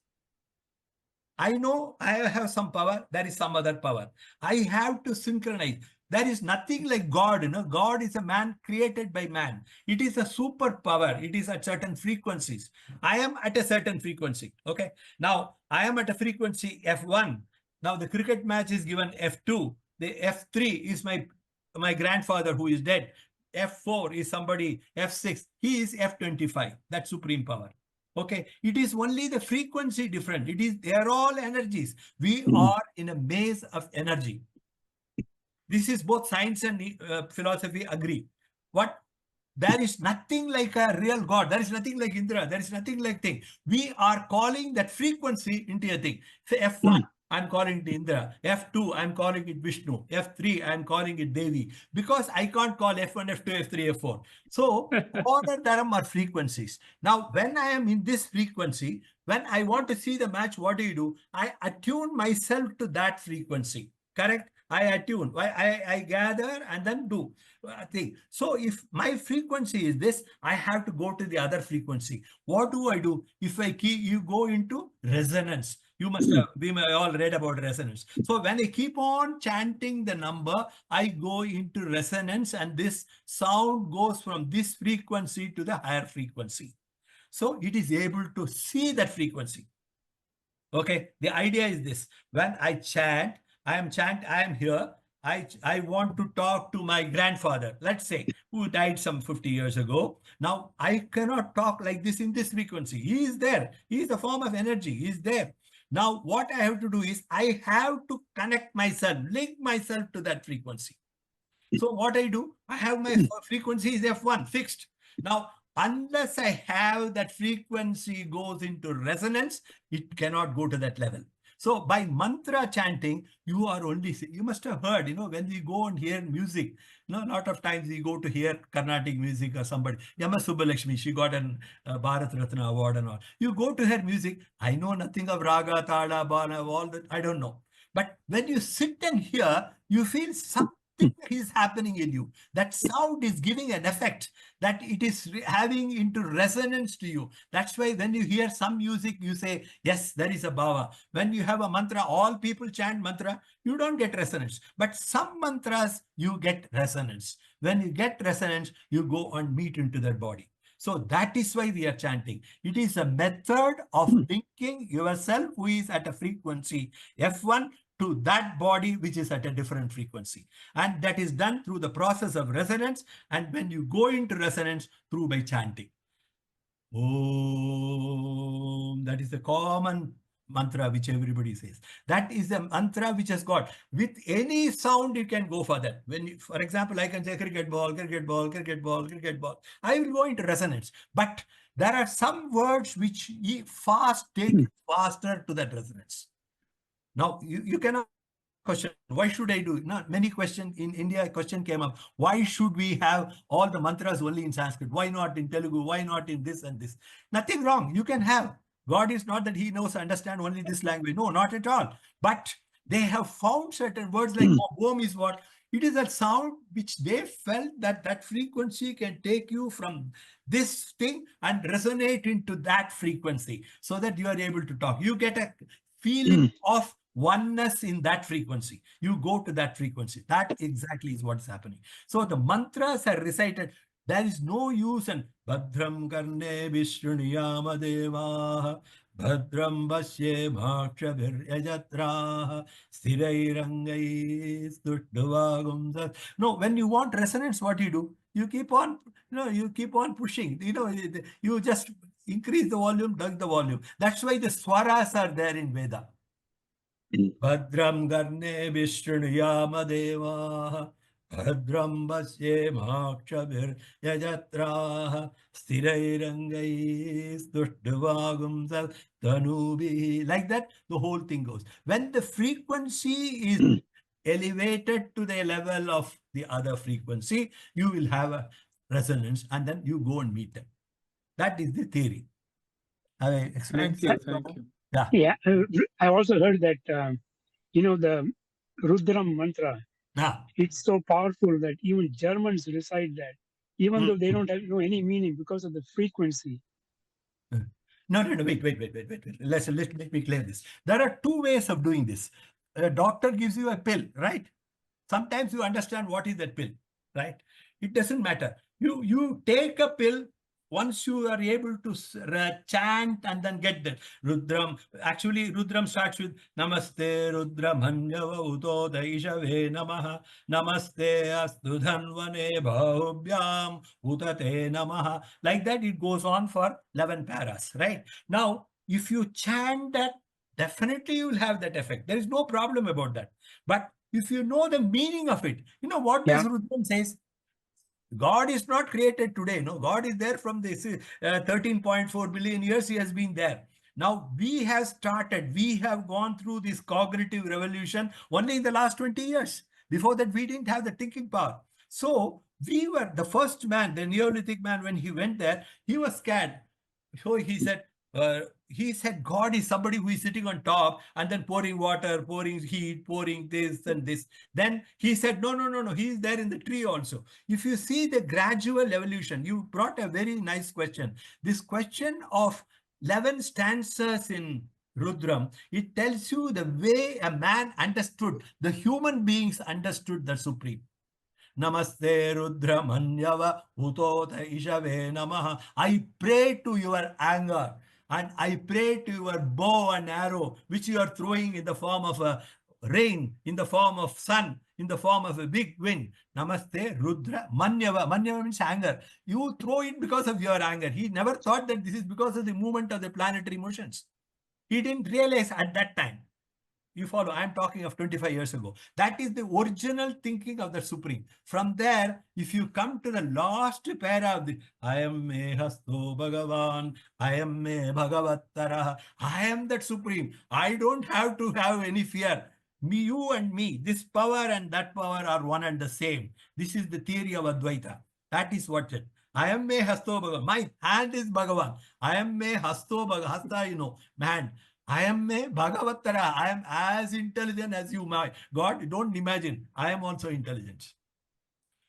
S1: I know I have some power. There is some other power. I have to synchronize. There is nothing like God. God is a man created by man. It is a superpower. It is at certain frequencies. I am at a certain frequency. Okay. Now I am at a frequency F1. Now the cricket match is given F2. The F3 is my grandfather who is dead. F4 is somebody, F6. He is F25. That's supreme power. Okay. It is only the frequency different. They are all energies. We are in a maze of energy. This is both science and philosophy agree. There is nothing like a real God. There is nothing like Indra. There is nothing like thing. We are calling that frequency into a thing. Say F1, I'm calling it Indra. F2, I'm calling it Vishnu. F3, I'm calling it Devi. Because I can't call F1, F2, F3, F4. So all of them are frequencies. Now, when I am in this frequency, when I want to see the match, what do? I attune myself to that frequency. Correct? I attune, I gather and then do thing. So if my frequency is this, I have to go to the other frequency. What do? If you go into resonance, you must have, we may all read about resonance. So when I keep on chanting the number, I go into resonance and this sound goes from this frequency to the higher frequency. So it is able to see that frequency. Okay, the idea is this. When I chant, I am here. I want to talk to my grandfather, let's say, who died some 50 years ago. Now, I cannot talk like this in this frequency. He is there. He is a form of energy. He is there. Now, what I have to do is I have to connect myself, link myself to that frequency. So what I do, I have my frequency is F1 fixed. Now, unless I have that frequency goes into resonance, it cannot go to that level. So by mantra chanting, you must have heard, when we go and hear music, a lot of times we go to hear Carnatic music or somebody. Yama Subbalakshmi, she got an Bharat Ratna award and all. You go to her music, I know nothing of Raga, Tala, Bana, all that, I don't know. But when you sit and hear, you feel something is happening in you. That sound is giving an effect that it is having into resonance to you. That's why when you hear some music, you say, yes, there is a bhava. When you have a mantra, all people chant mantra, you don't get resonance. But some mantras, you get resonance. When you get resonance, you go and meet into that body. So that is why we are chanting. It is a method of linking yourself who is at a frequency F1 to that body which is at a different frequency. And that is done through the process of resonance. And when you go into resonance, through by chanting. Om, that is the common mantra which everybody says. That is the mantra which has got. With any sound, you can go for that. For example, I can say cricket ball, cricket ball, cricket ball, cricket ball. I will go into resonance. But there are some words which take faster to that resonance. Now, you cannot question, why should I do it? Not many questions in India, a question came up. Why should we have all the mantras only in Sanskrit? Why not in Telugu? Why not in this and this? Nothing wrong. You can have. God is not that he knows, understand only this language. No, not at all. But they have found certain words like Om is what? It is a sound which they felt that frequency can take you from this thing and resonate into that frequency so that you are able to talk. You get a feeling of oneness in that frequency. You go to that frequency. That exactly is what's happening. So the mantras are recited. There is no use in Bhadram Karne Vishruniyama Deva Bhadram Vasye Bhakshabhir Yajatraha Sthirairangai Studdhavagum. No, when you want resonance, what do? You keep on, you keep on pushing. You just increase the volume, dug the volume. That's why the swaras are there in Veda. Bhadram Garne Vishrunuyama Deva Bhadram Vasye Bhakshabhir Yajatraha Sthirairangai Studdhavagum Tanubi. Like that, the whole thing goes. When the frequency is elevated to the level of the other frequency, you will have a resonance and then you go and meet them. That is the theory. Have I explained?
S3: Thank you.
S8: Yeah. I also heard that, the Rudram mantra, it's so powerful that even Germans recite that, even though they don't know any meaning because of the frequency.
S1: No, wait. Let me clear this. There are two ways of doing this. A doctor gives you a pill, right? Sometimes you understand what is that pill, right? It doesn't matter. You take a pill once you are able to chant and then get that Rudram. Actually, Rudram starts with Namaste Rudramanyava Uto Daishave Namaha Namaste Astu Dhanvane Bhaubhyam Utate Namaha. Like that, it goes on for 11 paras, right? Now, if you chant that, definitely you will have that effect. There is no problem about that. But if you know the meaning of it, you know what does Rudram says? God is not created today. No, God is there from this 13.4 billion years. He has been there. Now we have started, we have gone through this cognitive revolution only in the last 20 years. Before that, we didn't have the thinking power. So we were the first man, the Neolithic man, when he went there, he was scared. So he said, God is somebody who is sitting on top and then pouring water, pouring heat, pouring this and this. Then he said, no, he is there in the tree also. If you see the gradual evolution, you brought a very nice question. This question of 11 stanzas in Rudram, it tells you the way a man understood, the human beings understood the Supreme. Namaste Rudra Manyava Utota Ishave Namaha. I pray to your anger and I pray to your bow and arrow, which you are throwing in the form of a rain, in the form of sun, in the form of a big wind. Namaste Rudra Manyava. Manyava means anger. You throw it because of your anger. He never thought that this is because of the movement of the planetary motions. He didn't realize at that time. You follow? I'm talking of 25 years ago. That is the original thinking of the Supreme. From there, if you come to the last para of the I am me hasto Bhagavan, I am me Bhagavattara, I am that Supreme. I don't have to have any fear. Me, you and me, this power and that power are one and the same. This is the theory of Advaita. That is what it. I am me hasto Bhagavan. My hand is Bhagavan. I am me hasto Bhagavan. Hasta, you know, man. I am a Bhagavattara. I am as intelligent as you, my God. Don't imagine. I am also intelligent.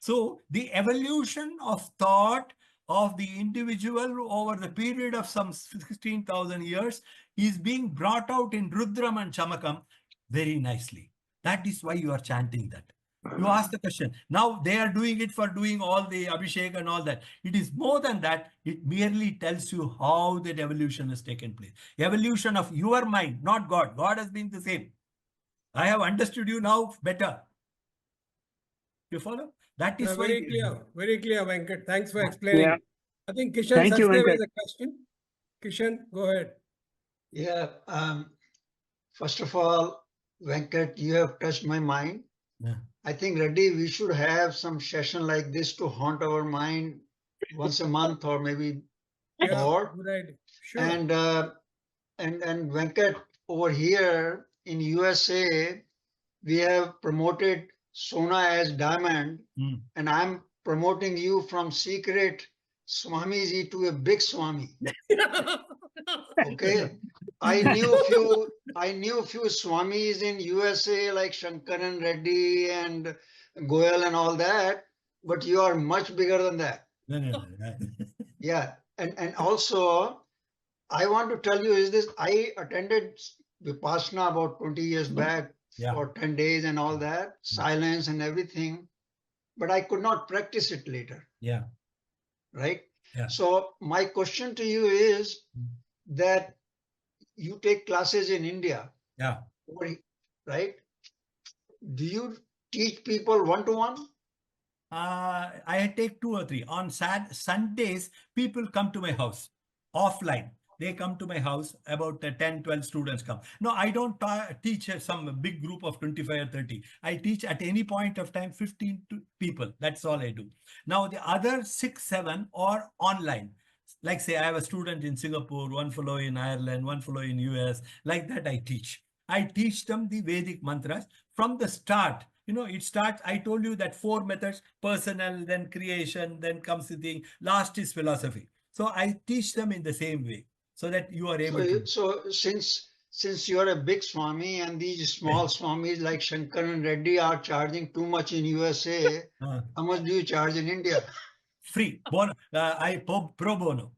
S1: So the evolution of thought of the individual over the period of some 16,000 years is being brought out in Rudram and Chamakam very nicely. That is why you are chanting that. You ask the question. Now they are doing it for doing all the Abhishek and all that. It is more than that. It merely tells you how that evolution has taken place. Evolution of your mind, not God. God has been the same. I have understood you now better. You follow? That is
S2: very clear, Venkat. Thanks for explaining.
S8: Yeah.
S2: I think Kishan Sachdev has a question. Kishan, go ahead.
S6: Yeah. First of all, Venkat, you have touched my mind. Yeah. I think, Reddy, we should have some session like this to haunt our mind once a month or maybe more.
S2: Right. Sure.
S6: And Venkat, over here in USA, we have promoted Sona as diamond, and I'm promoting you from secret Swamiji to a big Swami. Okay. I knew a few Swamis in USA like Shankaran Reddy and Goyal and all that, but you are much bigger than that.
S1: No.
S6: Yeah. And also, I want to tell you is this, I attended Vipassana about 20 years back for 10 days and all that, silence and everything, but I could not practice it later.
S1: Yeah.
S6: Right?
S1: Yeah.
S6: So my question to you is that you take classes in India.
S1: Yeah.
S6: Right? Do you teach people one-to-one?
S1: I take 2 or 3. On Sundays, people come to my house offline. They come to my house, about 10, 12 students come. No, I don't teach some big group of 25 or 30. I teach at any point of time 15 people. That's all I do. Now, the other 6, 7 are online. Like say, I have a student in Singapore, one fellow in Ireland, one fellow in US. Like that, I teach. I teach them the Vedic mantras from the start. You know, it starts, I told you that 4 methods, personal, then creation, then comes the thing, last is philosophy. So I teach them in the same way so that you are able to.
S6: So since you are a big Swami and these small Swamis like Shankaran Reddy are charging too much in USA, how much do you charge in India?
S1: Free. Pro bono.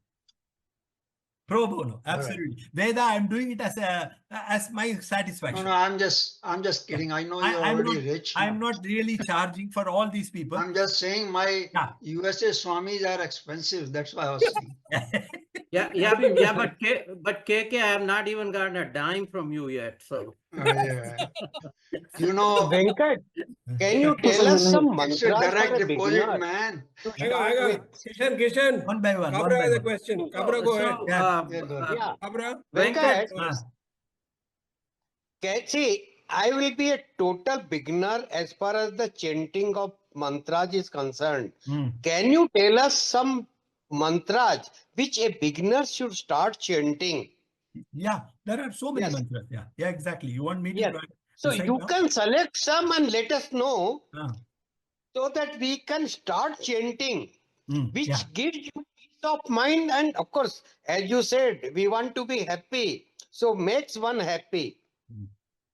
S1: Pro bono, absolutely. Right. Veda, I'm doing it as my satisfaction.
S6: No, I'm just kidding. I know you're already rich.
S1: I'm not really charging for all these people.
S6: I'm just saying my USA Swamis are expensive. That's why I was saying.
S4: But KK, I have not even gotten a dime from you yet. So,
S6: you know,
S9: Venkat, can you tell us some mantras?
S6: It's a direct deposit, man.
S2: Kishan.
S1: One by one.
S2: Kabra has a question. Kabra, go ahead.
S9: Kabra. Venkat. See, I will be a total beginner as far as the chanting of mantras is concerned. Can you tell us some mantras which a beginner should start chanting?
S1: Yeah, there are so many mantras. Yeah, exactly. You want me to
S9: So you can select some and let us know so that we can start chanting, which gives you peace of mind. And of course, as you said, we want to be happy. So makes one happy.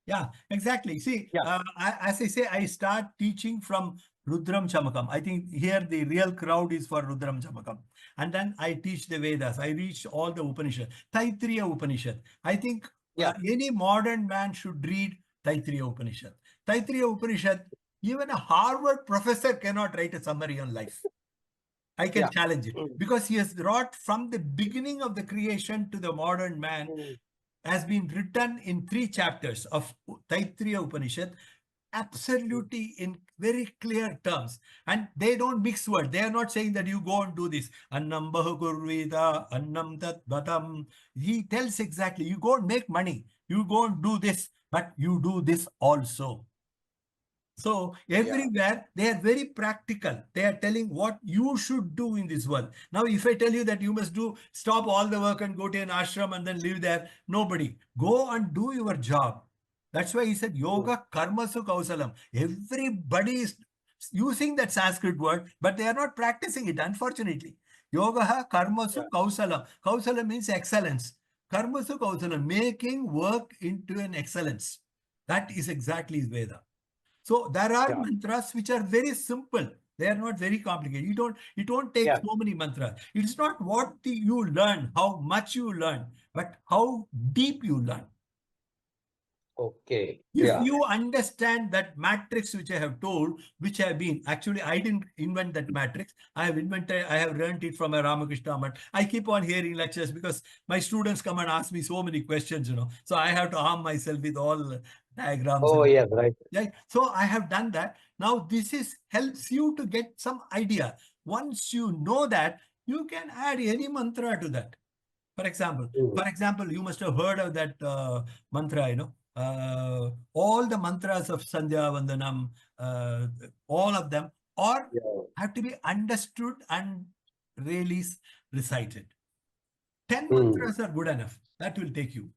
S1: Yeah, exactly. See, as I say, I start teaching from Rudram Chamakam. I think here the real crowd is for Rudram Chamakam. And then I teach the Vedas. I reach all the Upanishads. Taittiriya Upanishad. I think any modern man should read Taittiriya Upanishad. Taittiriya Upanishad, even a Harvard professor cannot write a summary on life. I can challenge it. Because he has brought from the beginning of the creation to the modern man, has been written in 3 chapters of Taittiriya Upanishad, absolutely in very clear terms. And they don't mix words. They are not saying that you go and do this. Annam bahukurvida, annam tat batam. He tells exactly, you go and make money. You go and do this, but you do this also. So everywhere they are very practical. They are telling what you should do in this world. Now, if I tell you that you must stop all the work and go to an ashram and then live there, nobody. Go and do your job. That's why he said yoga karmasu kausalam. Everybody is using that Sanskrit word, but they are not practicing it, unfortunately. Yoga karmasu kausalam. Kausalam means excellence. Karmasu kausalam, making work into an excellence. That is exactly Veda. So there are mantras which are very simple. They are not very complicated. You don't take so many mantras. It's not what you learn, how much you learn, but how deep you learn.
S9: Okay.
S1: If you understand that matrix which I have told, which have been, actually I didn't invent that matrix. I have learned it from a Ramakrishna Math. I keep on hearing lectures because my students come and ask me so many questions, So I have to arm myself with all diagrams.
S9: Oh, yes, right.
S1: So I have done that. Now this helps you to get some idea. Once you know that, you can add any mantra to that. For example, you must have heard of that mantra, all the mantras of Sandhya, vandanam, all of them have to be understood and really recited. 10 mantras are good enough. That will take you.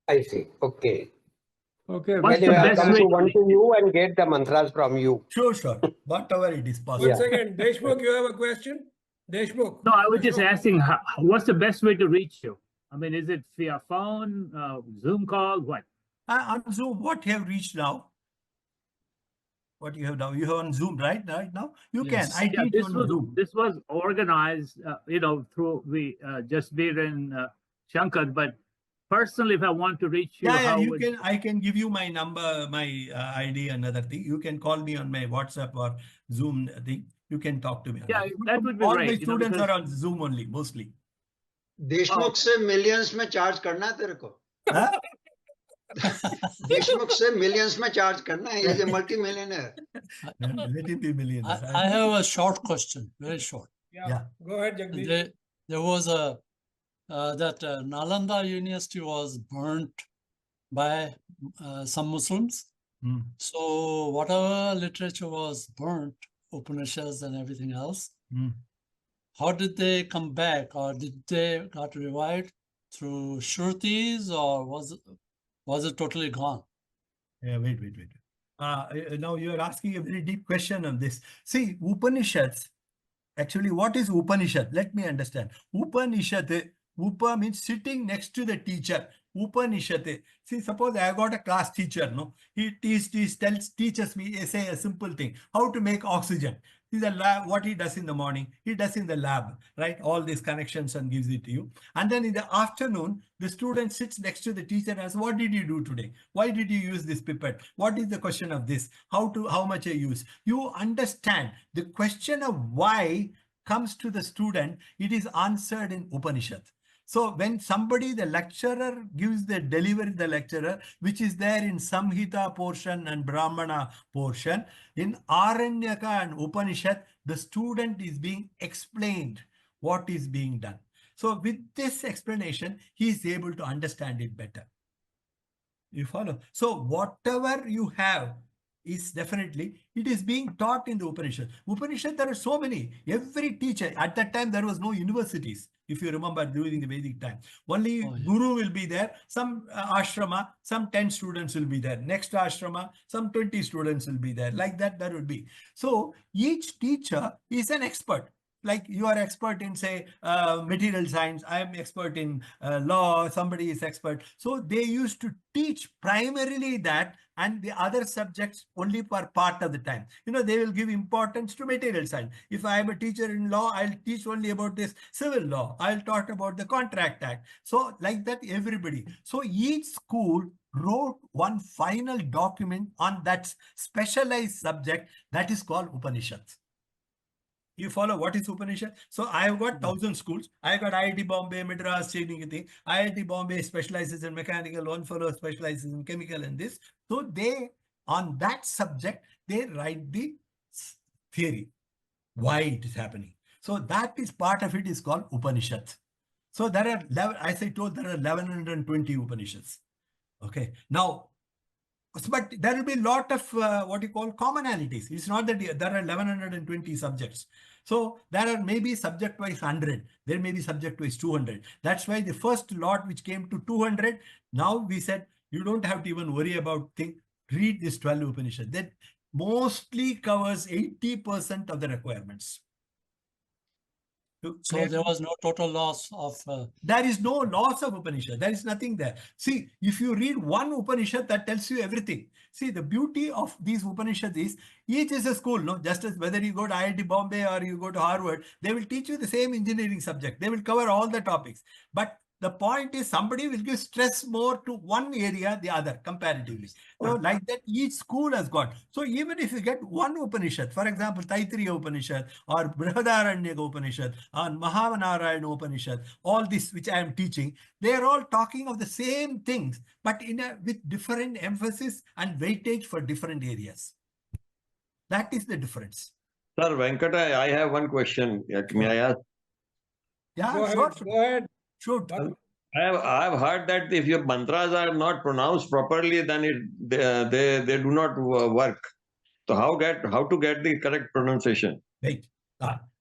S9: I see. Okay.
S3: Okay.
S9: Anyway, I'll come to one to you and get the mantras from you.
S1: Sure. Whatever it is possible.
S2: 1 second. Deshmukh, you have a question? Deshmukh.
S10: No, I was just asking, what's the best way to reach you? I mean, is it via phone, Zoom call, what?
S1: On Zoom, what you have reached now? What you have now? You have on Zoom, right now? You can. I teach on Zoom.
S10: This was organized, through Jasbir and Shankar, but personally, if I want to reach you,
S1: I can give you my number, my ID, another thing. You can call me on my WhatsApp or Zoom thing. You can talk to me.
S10: That would be
S1: all
S10: great.
S1: My students are on Zoom only, mostly.
S6: Deshmukh से millions में charge करना है तेरे को? देशमुख से millions में charge करना है. He's a multi-millionaire.
S1: Let him be millionaire.
S11: I have a short question, very short.
S2: Yeah. Go ahead, Jagdish.
S11: There was that Nalanda University was burnt by some Muslims. So whatever literature was burnt, Upanishads and everything else, how did they come back, or did they got revived through Shrutis, or was it totally gone?
S1: Wait. Now you are asking a very deep question on this. See, Upanishads, actually, what is Upanishad? Let me understand. Upanishad, Upa means sitting next to the teacher. Upanishad. See, suppose I got a class teacher, no? He teaches me, say a simple thing, how to make oxygen. is the lab, what he does in the morning, he does in the lab, right? All these connections and gives it to you. And then in the afternoon, the student sits next to the teacher and asks, what did you do today? Why did you use this pipette? What is the question of this? How much I use? You understand the question of why comes to the student, it is answered in Upanishad. So when somebody, the lecturer gives the delivery, the lecturer, which is there in Samhita portion and Brahmana portion, in Aranyaka and Upanishad, the student is being explained what is being done. So with this explanation, he is able to understand it better. You follow? So whatever you have is definitely, it is being taught in the Upanishad. Upanishad, there are so many. Every teacher, at that time, there was no universities. If you remember during the Vedic time, only Guru will be there, some ashrama, some 10 students will be there. Next ashrama, some 20 students will be there. Like that, there will be. So each teacher is an expert. Like you are expert in, say, material science, I am expert in law, somebody is expert. So they used to teach primarily that, and the other subjects only for part of the time. You know, they will give importance to material science. If I am a teacher in law, I'll teach only about this civil law. I'll talk about the Contract Act. So like that, everybody. So each school wrote one final document on that specialized subject that is called Upanishads. You follow what is Upanishad? So I have got 1,000 schools. I have got IIT Bombay, Madras, Chennai. IIT Bombay specializes in mechanical, one fellow specializes in chemical and this. So they, on that subject, they write the theory, why it is happening. So that is part of it is called Upanishads. So there are, as I told, there are 1120 Upanishads. Okay. Now, but there will be a lot of what you call commonalities. It's not that there are 1120 subjects. So there are maybe subject-wise 100. There may be subject-wise 200. That's why the first lot which came to 200, now we said, you don't have to even worry about things. Read this 12 Upanishads. That mostly covers 80% of the requirements.
S11: So there was no total loss of...
S1: There is no loss of Upanishad. There is nothing there. See, if you read one Upanishad, that tells you everything. See, the beauty of these Upanishads is, each is a school, no? Just as whether you go to IIT Bombay or you go to Harvard, they will teach you the same engineering subject. They will cover all the topics. But the point is, somebody will give stress more to one area, the other, comparatively. So like that, each school has got. So even if you get one Upanishad, for example, Taittiriya Upanishad or Brihadaranyaka Upanishad or Mahavanarayana Upanishad, all this which I am teaching, they are all talking of the same things, but with different emphasis and weightage for different areas. That is the difference.
S12: Sir, Venkat, I have one question. May I ask?
S1: Yeah,
S2: go
S1: sure.
S2: Ahead, go ahead.
S1: Sure.
S12: I've heard that if your mantras are not pronounced properly, then they do not work. So how to get the correct pronunciation?
S1: Right.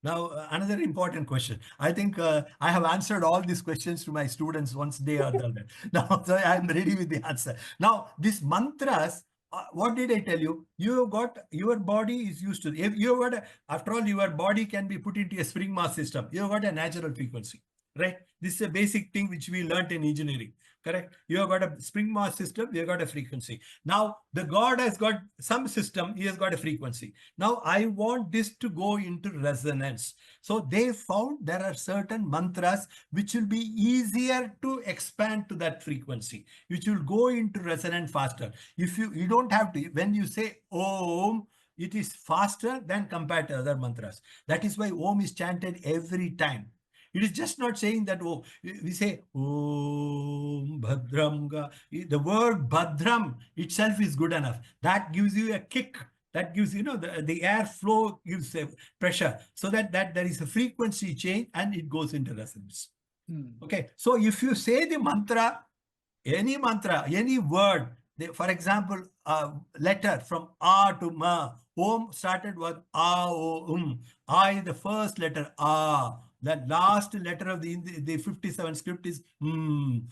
S1: Now, another important question. I think I have answered all these questions to my students once they are done. Now, so I'm ready with the answer. Now, these mantras, what did I tell you? You got, your body is used to, if you got, after all, your body can be put into a spring mass system. You got a natural frequency. Right? This is a basic thing which we learned in engineering. Correct? You have got a spring mass system, you have got a frequency. Now, the God has got some system, he has got a frequency. Now, I want this to go into resonance. So they found there are certain mantras which will be easier to expand to that frequency, which will go into resonance faster. If you don't have to, when you say Om, it is faster than compared to other mantras. That is why Om is chanted every time. It is just not saying that, oh, we say, Om Bhadram. The word Bhadram itself is good enough. That gives you a kick. That gives, you know, the air flow gives a pressure. So that there is a frequency change and it goes into resonance. Okay. So if you say the mantra, any word, for example, letter from A to Ma, Om started with A, O, A is the first letter, A. The last letter of the 57 script is Om.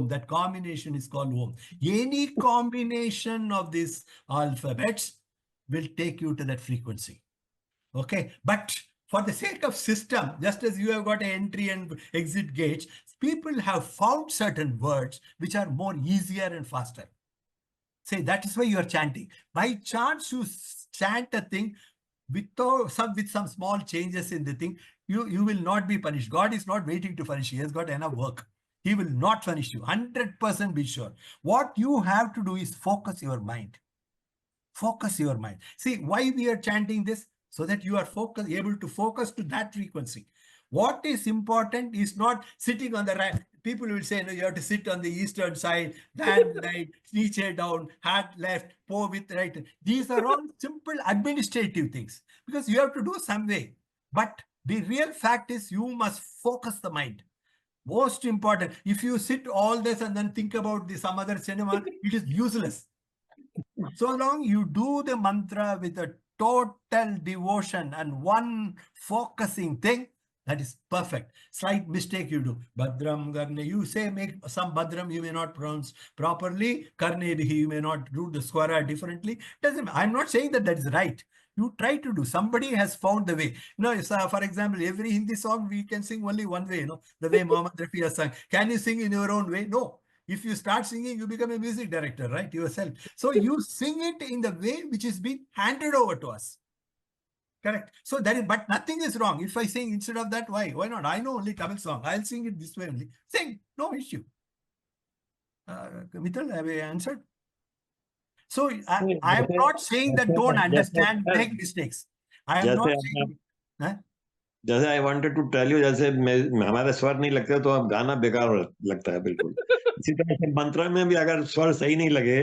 S1: That combination is called Om. Any combination of these alphabets will take you to that frequency. Okay. But for the sake of system, just as you have got an entry and exit gates, people have found certain words which are more easier and faster. Say, that is why you are chanting. By chance, you chant a thing, with some small changes in the thing, you will not be punished. God is not waiting to punish you. He has got enough work. He will not punish you. 100% be sure. What you have to do is focus your mind. Focus your mind. See, why we are chanting this? So that you are able to focus to that frequency. What is important is not sitting on the right. People will say, no, you have to sit on the eastern side, hand right, knee chair down, hat left, paw with right. These are all simple administrative things because you have to do some way. But the real fact is you must focus the mind. Most important. If you sit all this and then think about some other cinema, it is useless. So long you do the mantra with a total devotion and one focusing thing, that is perfect. Slight mistake you do. Badram Karne. You say make some Badram you may not pronounce properly. Karne you may not do the swara differently. I'm not saying that is right. You try to do. Somebody has found the way. For example, every Hindi song we can sing only one way. The way Muhammad Rafi has sung. Can you sing in your own way? No. If you start singing, you become a music director, right? Yourself. So you sing it in the way which is being handed over to us. Correct. So but nothing is wrong. If I sing instead of that, why? Why not? I know only Tamil song. I'll sing it this way only. Sing. No issue. Mithal, have I answered? So I am not saying that don't understand, make mistakes. I am not saying...
S12: जैसे I wanted to tell you, जैसे हमारे स्वर नहीं लगते तो अब गाना बेकार लगता है बिल्कुल. इसी तरह से मंत्र में भी अगर स्वर सही नहीं लगे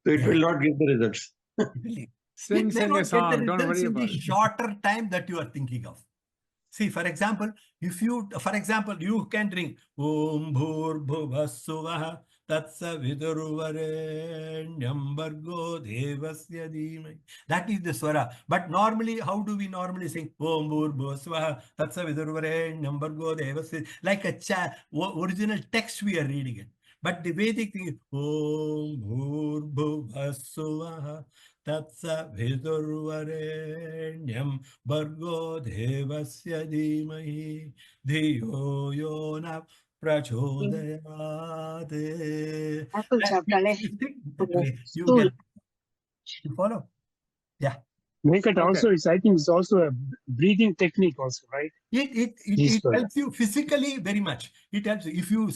S12: तो it will not give the results.
S3: Sing a song, don't worry about it.
S1: Shorter time that you are thinking of. See, for example, you can drink Om Bhur Bhuvassuvaha Tatsa Vidurvarenyam Bhargo Devasya Dhimai. That is the swara. But normally, how do we normally sing? Om Bhur Bhuvassuvaha Tatsa Vidurvarenyam Bhargo Devasya. Like a original text we are reading it. But the Vedic thing is Om Bhur Bhuvassuvaha Tatsa Vidurvarenyam Bhargo Devasya Dhimahi Dhiyo Yona Prachodayate. You follow? Yeah.
S8: Venkat also is, I think, it's also a breathing technique also, right?
S1: It helps you physically very much. It helps you. If you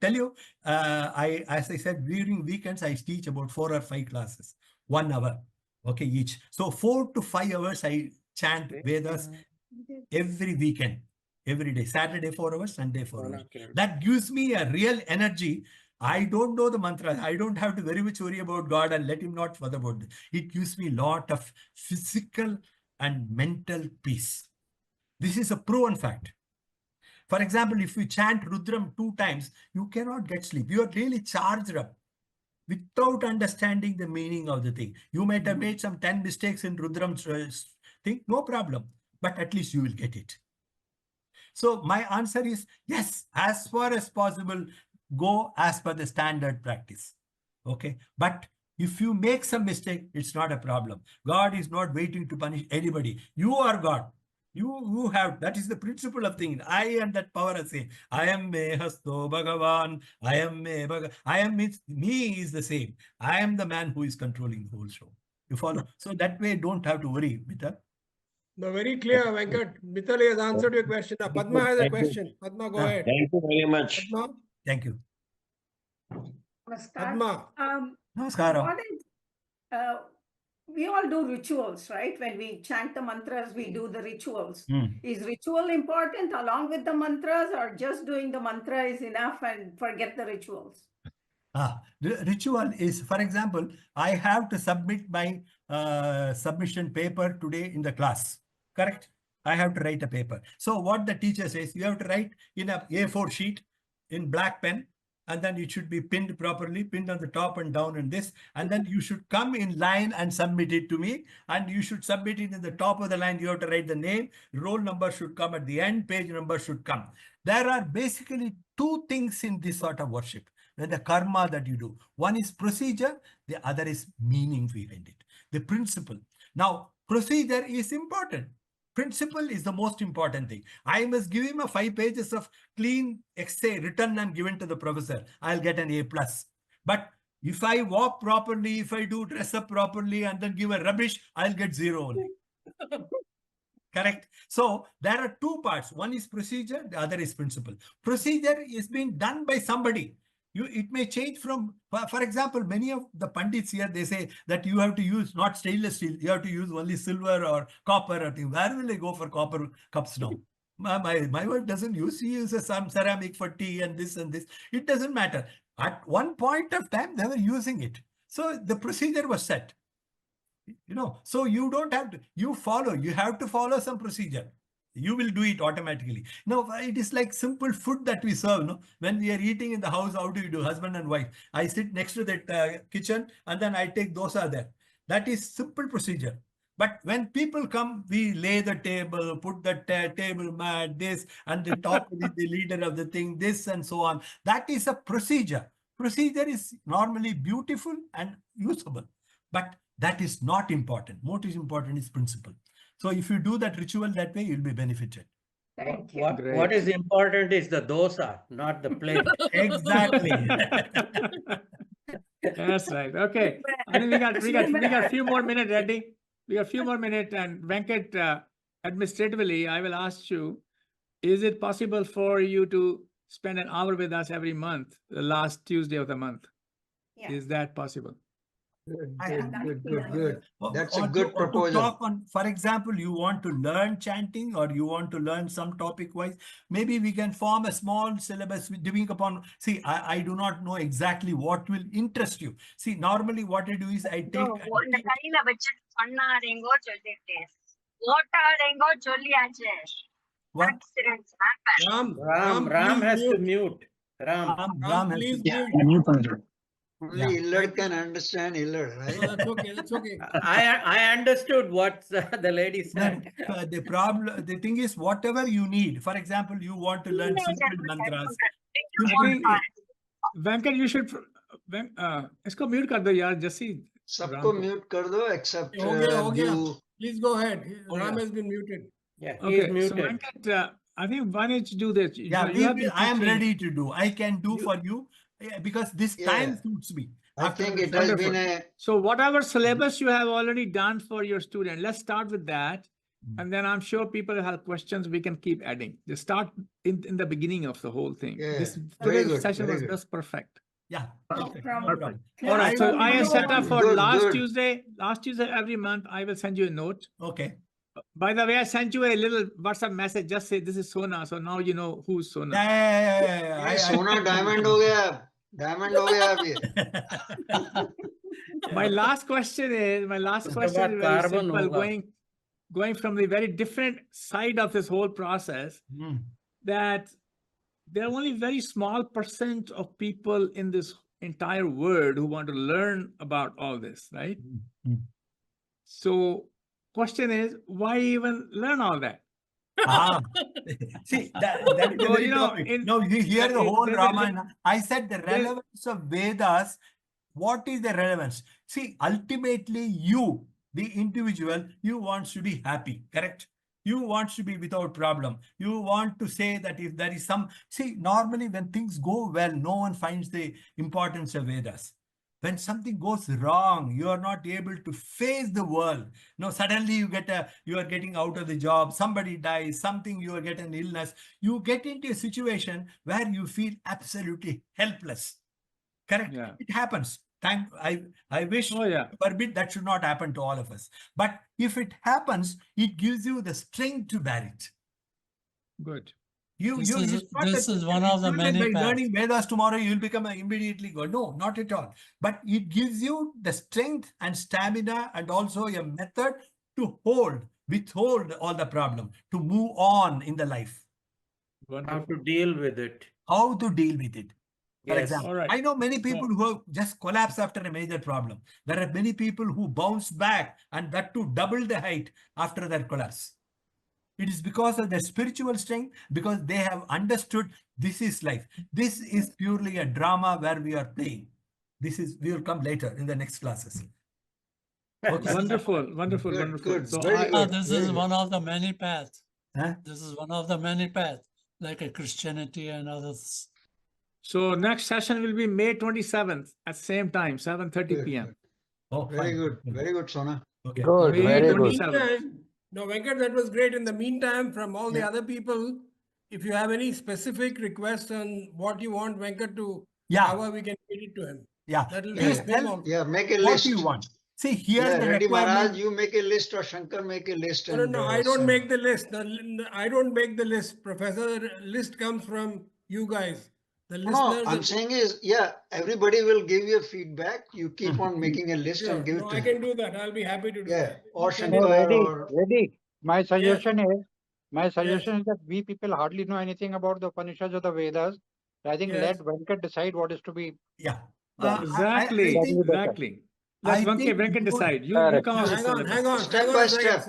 S1: tell you, as I said, during weekends, I teach about 4 or 5 classes, 1 hour, okay, each. So 4 to 5 hours, I chant Vedas every weekend, every day. Saturday 4 hours, Sunday 4 hours. That gives me a real energy. I don't know the mantra. I don't have to very much worry about God and let him not further about it. It gives me a lot of physical and mental peace. This is a proven fact. For example, if you chant Rudram 2 times, you cannot get sleep. You are really charged up without understanding the meaning of the thing. You might have made some 10 mistakes in Rudram's thing, no problem. But at least you will get it. So my answer is yes, as far as possible, go as per the standard practice. Okay. But if you make some mistake, it's not a problem. God is not waiting to punish anybody. You are God. You have, that is the principle of things. I and that power is same. I am me hasto Bhagavan. I am me Bhagavan. I am means me is the same. I am the man who is controlling the whole show. You follow? So that way, don't have to worry with that.
S2: No, very clear, Venkat. Mithali has answered your question. Now, Padma has a question. Padma, go ahead.
S12: Thank you very much.
S2: Padma?
S1: Thank you.
S2: Padma.
S1: Namaskaram.
S13: We all do rituals, right? When we chant the mantras, we do the rituals. Is ritual important along with the mantras, or just doing the mantra is enough and forget the rituals?
S1: The ritual is, for example, I have to submit my submission paper today in the class. Correct? I have to write a paper. So what the teacher says, you have to write in a A4 sheet in black pen, and then it should be pinned properly, pinned on the top and down and this, and then you should come in line and submit it to me, and you should submit it in the top of the line. You have to write the name, roll number should come at the end, page number should come. There are basically 2 things in this sort of worship, the karma that you do. One is procedure, the other is meaning behind it, the principle. Now, procedure is important. Principle is the most important thing. I must give him a 5 pages of clean essay written and given to the professor. I'll get an A+. But if I walk properly, if I do dress up properly and then give a rubbish, I'll get 0 only. Correct. So there are two parts. One is procedure, the other is principle. Procedure is being done by somebody. It may change from, for example, many of the pundits here, they say that you have to use not stainless steel, you have to use only silver or copper or thing. Where will I go for copper cups now? My wife doesn't use, she uses some ceramic for tea and this and this. It doesn't matter. At one point of time, they were using it. So the procedure was set. So you don't have to, you have to follow some procedure. You will do it automatically. Now, it is like simple food that we serve. No? When we are eating in the house, how do you do? Husband and wife. I sit next to that kitchen and then I take dosa there. That is simple procedure. But when people come, we lay the table, put the table mat, this, and they talk with the leader of the thing, this and so on. That is a procedure. Procedure is normally beautiful and usable. But that is not important. What is important is principle. So if you do that ritual that way, you'll be benefited.
S4: What is important is the dosa, not the plate.
S1: Exactly.
S3: That's right. Okay. I think we got a few more minutes, Reddy. We got a few more minutes, and Venkat, administratively, I will ask you, is it possible for you to spend an hour with us every month, the last Tuesday of the month? Yeah. Is that possible?
S6: Good. That's a good proposal.
S1: Talk on, for example, you want to learn chanting or you want to learn some topic wise, maybe we can form a small syllabus depending upon, see, I do not know exactly what will interest you. See, normally what I do is I take... What?
S4: Ram has to mute.
S1: Ram has to
S8: mute.
S6: Only Illard can understand Illard, right?
S2: No, that's okay. That's okay.
S4: I understood what the lady said.
S1: The thing is, whatever you need. For example, you want to learn simple mantras.
S3: Venkat, you should. Isko mute kar do yaar, Jesse.
S6: Sabko mute kar do except
S2: you. Please go ahead. Ram has been muted.
S4: Yeah,
S3: okay. So Venkat, I think why don't you do this?
S1: Yeah, I am ready to do. I can do for you. Yeah, because this time suits me.
S6: I think it has been a...
S3: So whatever syllabus you have already done for your student, let's start with that. And then I'm sure people have questions we can keep adding. Just start in the beginning of the whole thing.
S6: Yeah,
S3: today's session was just perfect.
S1: Yeah.
S3: Perfect. All right. So I have set up for last Tuesday every month. I will send you a note.
S1: Okay.
S3: By the way, I sent you a little WhatsApp message. Just say this is Sona. So now you know who's Sona.
S1: Yeah.
S6: Sona diamond ho gaya. Diamond ho gaya abhi.
S3: My last question is very simple. Going from the very different side of this whole process, that there are only very small % of people in this entire world who want to learn about all this, right? So question is, why even learn all that?
S1: See, that is the very topic. You hear the whole Ramayana. I said the relevance of Vedas. What is the relevance? See, ultimately you, the individual, you want to be happy, correct? You want to be without problem. You want to say that if there is some... See, normally when things go well, no one finds the importance of Vedas. When something goes wrong, you are not able to face the world. No, suddenly you are getting out of the job, somebody dies, you are getting an illness. You get into a situation where you feel absolutely helpless. Correct? Yeah. It happens. I wish, forbid, that should not happen to all of us. But if it happens, it gives you the strength to bear it.
S3: Good.
S11: This is one of the many paths.
S1: By learning Vedas tomorrow, you will become immediately good. No, not at all. But it gives you the strength and stamina and also a method to withhold all the problem, to move on in the life.
S4: How to deal with it.
S1: How to deal with it. For example,
S3: right.
S1: I know many people who have just collapsed after a major problem. There are many people who bounce back and that too double the height after their collapse. It is because of their spiritual strength, because they have understood this is life. This is purely a drama where we are playing. We will come later in the next classes.
S3: Okay. Wonderful.
S11: Good. So this is one of the many paths. This is one of the many paths, like a Christianity and others.
S3: So next session will be May 27th at same time, 7:30 p.m.
S6: Oh, very good, Sona.
S5: Okay. Good, very good.
S2: No, Venkat, that was great. In the meantime, from all the other people, if you have any specific requests on what you want Venkat to cover, we can feed it to him.
S1: Yeah.
S2: That will
S1: Please
S2: help him
S1: tell
S2: also.
S6: Make a
S1: what
S6: list.
S1: you want. See, here
S6: Yeah,
S1: the
S6: Reddy
S1: requirement.
S6: Maharaj, you make a list or Shankar make a list.
S2: No,
S6: and
S2: no, I don't
S6: send.
S2: make the list. I don't make the list, Professor. The list comes from you guys. The listeners.
S6: No, I'm saying is, everybody will give you feedback. You keep on making a list and give it to
S2: I
S6: him.
S2: can do that. I'll be happy to do that.
S6: Or Shankar
S14: Ready. My suggestion is that we people hardly know anything about the Upanishads or the Vedas. I think let Venkat decide what is to be done.
S3: Exactly. Let Venkat decide. You come up with
S2: Hang on.
S6: Step by step.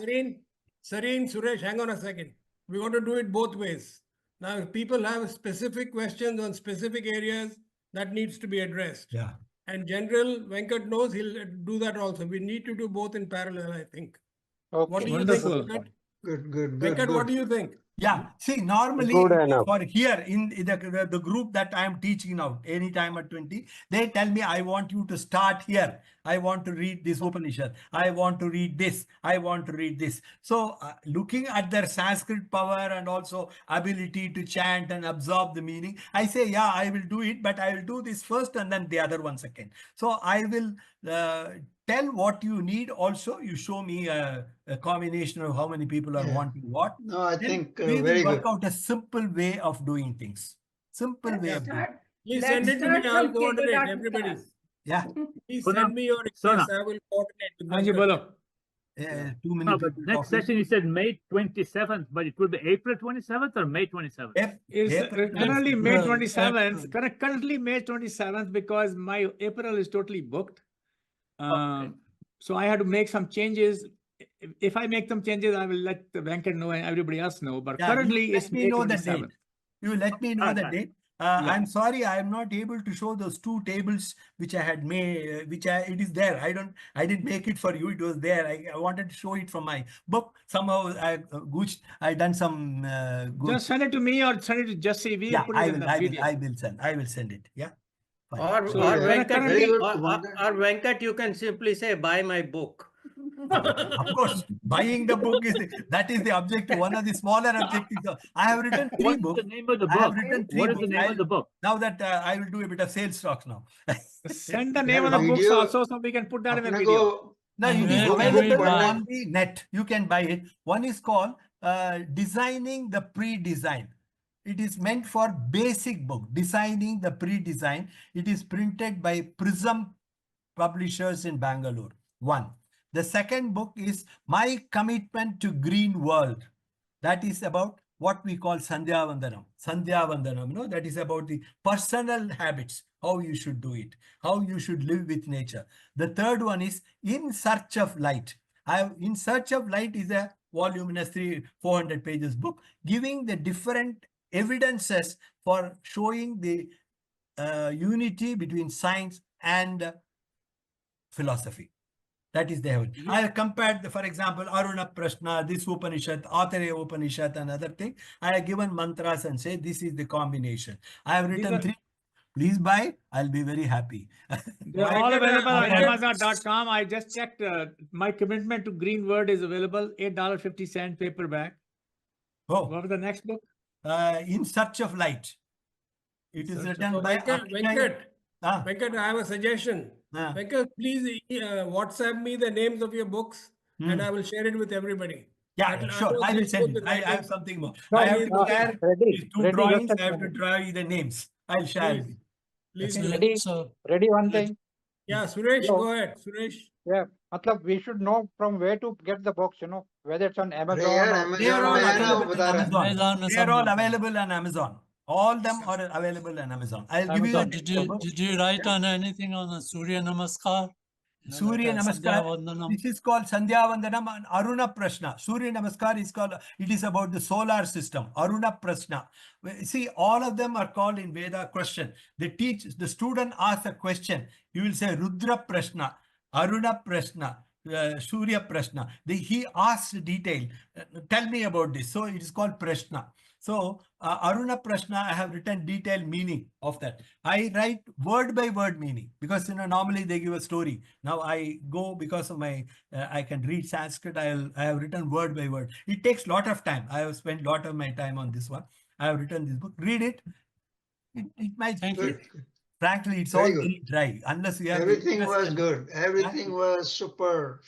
S2: Sareen, Suresh, hang on a second. We want to do it both ways. Now, if people have specific questions on specific areas, that needs to be addressed.
S1: Yeah.
S2: And general, Venkat knows he'll do that also. We need to do both in parallel, I think.
S14: Okay.
S2: What do you
S3: Wonderful.
S2: think, Venkat?
S6: Good.
S2: Venkat, what do you think?
S1: Yeah, see, normally for here in the group that I am teaching out anytime at 20, they tell me, I want you to start here. I want to read this Upanishad. I want to read this. I want to read this. So looking at their Sanskrit power and also ability to chant and absorb the meaning, I say, yeah, I will do it, but I will do this first and then the other one second. So I will tell what you need. Also, you show me a combination of how many people are wanting what.
S6: No, I think
S1: we
S6: very
S1: will work
S6: good.
S1: out a simple way of doing things. Simple way of doing.
S2: Please send it to me. I'll coordinate everybody.
S1: Yeah.
S2: Please send me your request. I will coordinate with Venkat.
S1: 2 minutes.
S10: No, but next session you said May 27th, but it will be April 27th or May 27th?
S3: Currently May 27th. Currently May 27th because my April is totally booked. So I had to make some changes. If I make some changes, I will let Venkat know and everybody else know. But currently it's May 27th.
S1: You let me know the date. I'm sorry, I am not able to show those two tables which I had made, it is there. I didn't make it for you. It was there. I wanted to show it from my book. Somehow I done some good.
S3: Just send it to me or send it to Jesse. We put it in the video.
S1: I will send it. Yeah.
S4: Or Venkat, you can simply say, buy my book.
S1: Of course, buying the book is the objective. One of the smaller objectives. I have written 3 books.
S10: What's the name of the book?
S1: I have written 3
S10: What is
S1: books.
S10: the name of the book?
S1: Now that I will do a bit of sales talks now.
S3: Send the name of the books also so we can put that in the video.
S1: No, it is available on the net. You can buy it. One is called Designing the Pre-Design. It is meant for basic book, Designing the Pre-Design. It is printed by Prism publishers in Bangalore. 1. The second book is My Commitment to Green World. That is about what we call Sandhya vandanam. Sandhya vandanam, that is about the personal habits, how you should do it, how you should live with nature. The third one is In Search of Light. In Search of Light is a voluminous 400 pages book giving the different evidences for showing the unity between science and philosophy. That is the I have compared, for example, Aruna Prashna, this Upanishad, Athare Upanishad, and other thing. I have given mantras and say this is the combination. I have written 3. Please buy. I'll be very happy.
S3: They're all available on Amazon.com. I just checked. My Commitment to Green World is available. $8.50 paperback.
S1: Oh,
S3: what was the next book?
S1: In Search of Light. It is written by
S2: Venkat. Venkat, I have a suggestion. Venkat, please WhatsApp me the names of your books and I will share it with everybody.
S1: Yeah, sure. I will send it. I have something more. I have to share these 2 drawings. I have to draw you the names. I'll share it.
S2: Please.
S14: Ready one thing.
S2: Yeah, Suresh, go ahead. Suresh.
S14: Yeah, we should know from where to get the books, whether it's on Amazon.
S1: They are all available on Amazon. They are all available on Amazon. All them are available on Amazon. I'll give you.
S11: Did you write on anything on the Surya Namaskar?
S1: Surya Namaskar. This is called Sandhya Vandanam and Aruna Prashna. Surya Namaskar is called, it is about the solar system. Aruna Prashna. See, all of them are called in Veda question. They teach, the student asks a question. You will say Rudra Prashna, Aruna Prashna, Surya Prashna. He asks detail. Tell me about this. So it is called Prashna. So Aruna Prashna, I have written detailed meaning of that. I write word by word meaning because normally they give a story. Now I go because of my I can read Sanskrit. I have written word by word. It takes a lot of time. I have spent a lot of my time on this one. I have written this book. Read it. It might.
S11: Thank you.
S1: Frankly, it's
S6: Very
S1: all
S6: good.
S1: very dry unless you have.
S6: Everything was good. Everything was super.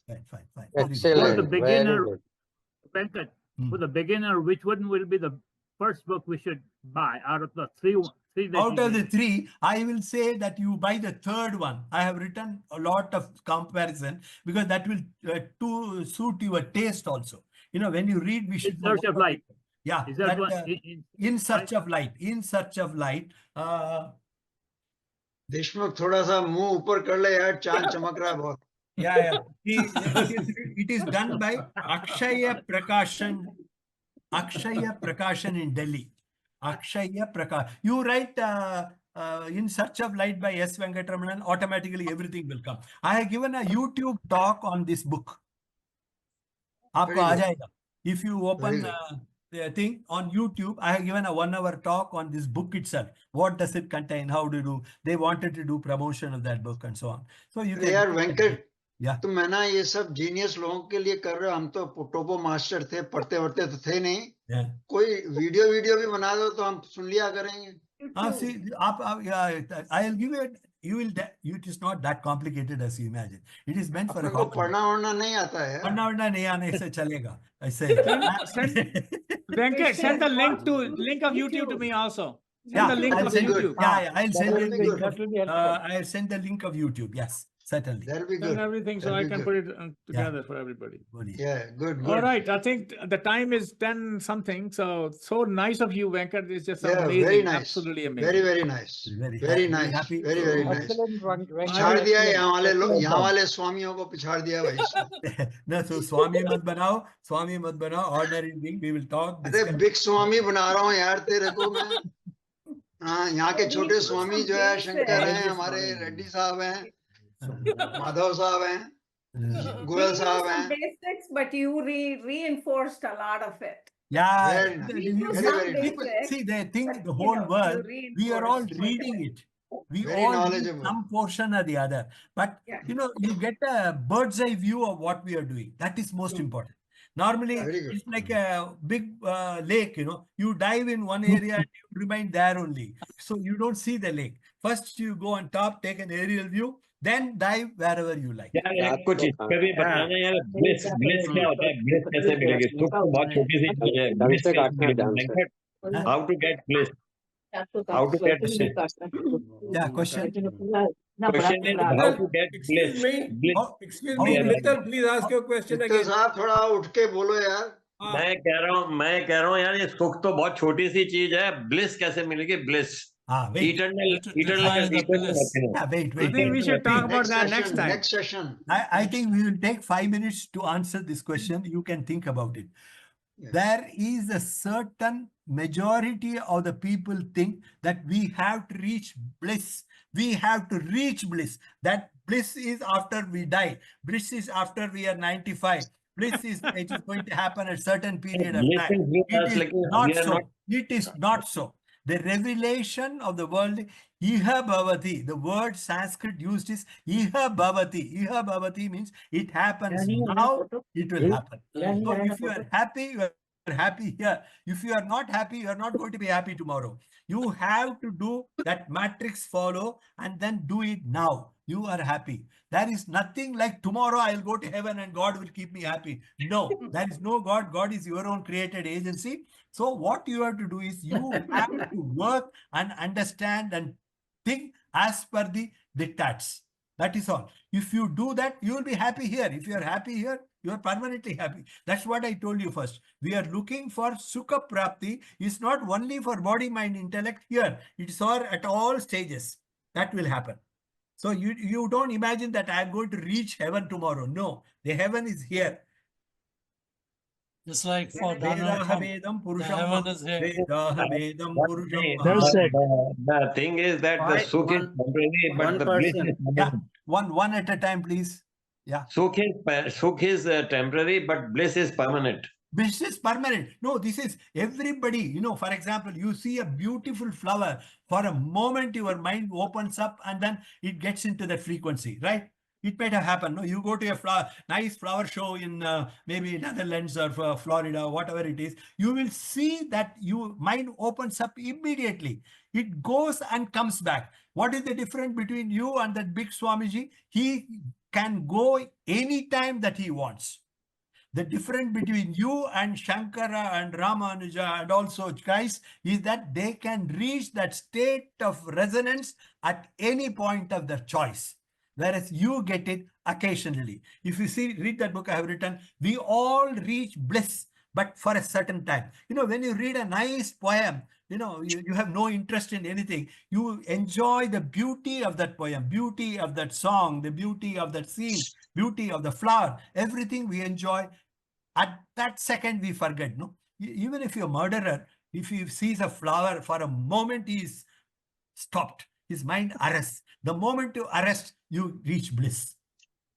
S1: Fine.
S4: Excellent.
S10: For the beginner,
S4: Very good.
S10: Venkat, for the beginner, which one will be the first book we should buy out of the three that
S1: Out
S10: you
S1: of the
S10: gave?
S1: three, I will say that you buy the third one. I have written a lot of comparison because that will to suit your taste also. When you read, we should.
S10: In Search of Light.
S1: Yeah,
S10: Is that what?
S1: In Search of Light. In Search of Light.
S6: Deshmukh थोड़ा सा मुंह ऊपर कर ले यार, चांद चमक रहा है बहुत.
S1: Yeah. It is done by Akshaya Prakashan. Akshaya Prakashan in Delhi. Akshaya Prakash. You write In Search of Light by S Venkatraman, automatically everything will come. I have given a YouTube talk on this book. Aapko aa jayega. If you open the thing on YouTube, I have given a 1 hour talk on this book itself. What does it contain? How do you do? They wanted to do promotion of that book and so on. So you can.
S6: यार Venkat,
S1: Yeah.
S6: तुम है ना ये सब genius लोगों के लिए कर रहे हो. हम तो टोपो मास्टर थे, पढ़ते वढ़ते तो थे नहीं.
S1: Yeah.
S6: कोई वीडियो भी बना दो तो हम सुन लिया करेंगे.
S1: See, I'll give it. It is not that complicated as you imagine. It is meant for a
S6: पढ़ना वढ़ना नहीं आता है.
S1: पढ़ना नहीं आने से चलेगा. I say.
S3: Venkat, send the link of YouTube to me also. Send the link
S1: I'll
S3: of
S1: send
S3: YouTube.
S1: I'll send the link.
S14: That will be helpful.
S1: I'll send the link of YouTube. Yes, certainly.
S6: That'll be
S3: Send
S6: good.
S3: everything so I can put it together for everybody.
S6: Yeah, good.
S3: All right, I think the time is 10 something. So nice of you, Venkat. It's just amazing.
S6: Very nice.
S3: Absolutely amazing.
S6: Very nice. Very nice.
S1: Happy.
S6: Very nice.
S14: Excellent one.
S6: पिछाड़ दिया यहाँ वाले स्वामियों को पिछाड़ दिया भाई.
S1: No, so Swami मत बनाओ. Ordinary being, we will talk.
S6: अरे बिग स्वामी बना रहा हूँ यार तेरे को मैं. हाँ, यहाँ के छोटे स्वामी जो है शंकर हैं, हमारे रेड्डी साहब हैं, माधव साहब हैं, गोयल साहब हैं.
S13: Basics, but you reinforced a lot of it.
S1: Yeah,
S6: People
S1: see, they think the whole world, we are all reading it. We
S6: Very
S1: all read
S6: knowledgeable.
S1: some portion or the other. But, you get a bird's eye view of what we are doing. That is most important. Normally, it's like a big lake, you dive in one area and you remain there only. So you don't see the lake. First, you go on top, take an aerial view, then dive wherever you like.
S12: आपको इसका भी बताना यार, bliss क्या होता है, bliss कैसे मिलेगी? सुख तो बहुत छोटी सी चीज है. ब्लिस कैसे मिलेगी? How to get bliss? How to get bliss?
S1: Yeah, question.
S12: Question is how to get bliss.
S2: Excuse me, Mittal, please ask your question again.
S6: साहब थोड़ा उठ के बोलो यार.
S12: मैं कह रहा हूँ यार, ये सुख तो बहुत छोटी सी चीज है. ब्लिस कैसे मिलेगी? Bliss. Eternal.
S1: Yeah, wait.
S3: I think we should talk about that next time.
S6: Next session.
S1: I think we will take 5 minutes to answer this question. You can think about it.
S6: Yeah.
S1: There is a certain majority of the people think that we have to reach bliss. We have to reach bliss. That bliss is after we die. Bliss is after we are 95. Bliss is it is going to happen at a certain period of time. It is not so. The revelation of the world, Iha Bhavati, the word Sanskrit used is Iha Bhavati. Iha Bhavati means it happens now, it will happen. So if you are happy, you are happy here. If you are not happy, you are not going to be happy tomorrow. You have to do that matrix follow and then do it now. You are happy. There is nothing like tomorrow I'll go to heaven and God will keep me happy. No, there is no God. God is your own created agency. So what you have to do is you have to work and understand and think as per the diktats. That is all. If you do that, you will be happy here. If you are happy here, you are permanently happy. That's what I told you first. We are looking for Sukha Prapti. It's not only for body, mind, intellect here. It's for at all stages. That will happen. So you don't imagine that I'm going to reach heaven tomorrow. No, the heaven is here.
S11: It's like for Donald Trump, the heaven is here.
S12: The thing is that the Sukh is temporary, but the bliss is permanent.
S1: One at a time, please. Yeah.
S12: Sukh is temporary, but bliss is permanent.
S1: Bliss is permanent. No, this is everybody. You know, for example, you see a beautiful flower. For a moment, your mind opens up and then it gets into that frequency, right? It might have happened. No, you go to a nice flower show in maybe Netherlands or Florida, whatever it is. You will see that your mind opens up immediately. It goes and comes back. What is the difference between you and that big Swamiji? He can go anytime that he wants. The difference between you and Shankara and Ramanuja and also guys is that they can reach that state of resonance at any point of their choice. Whereas you get it occasionally. If you see, read that book I have written, we all reach bliss, but for a certain time. You know, when you read a nice poem, you know, you have no interest in anything. You enjoy the beauty of that poem, beauty of that song, the beauty of that scene, beauty of the flower, everything we enjoy. At that second, we forget, no? Even if you're a murderer, if he sees a flower, for a moment, he is stopped. His mind arrests. The moment you arrest, you reach bliss.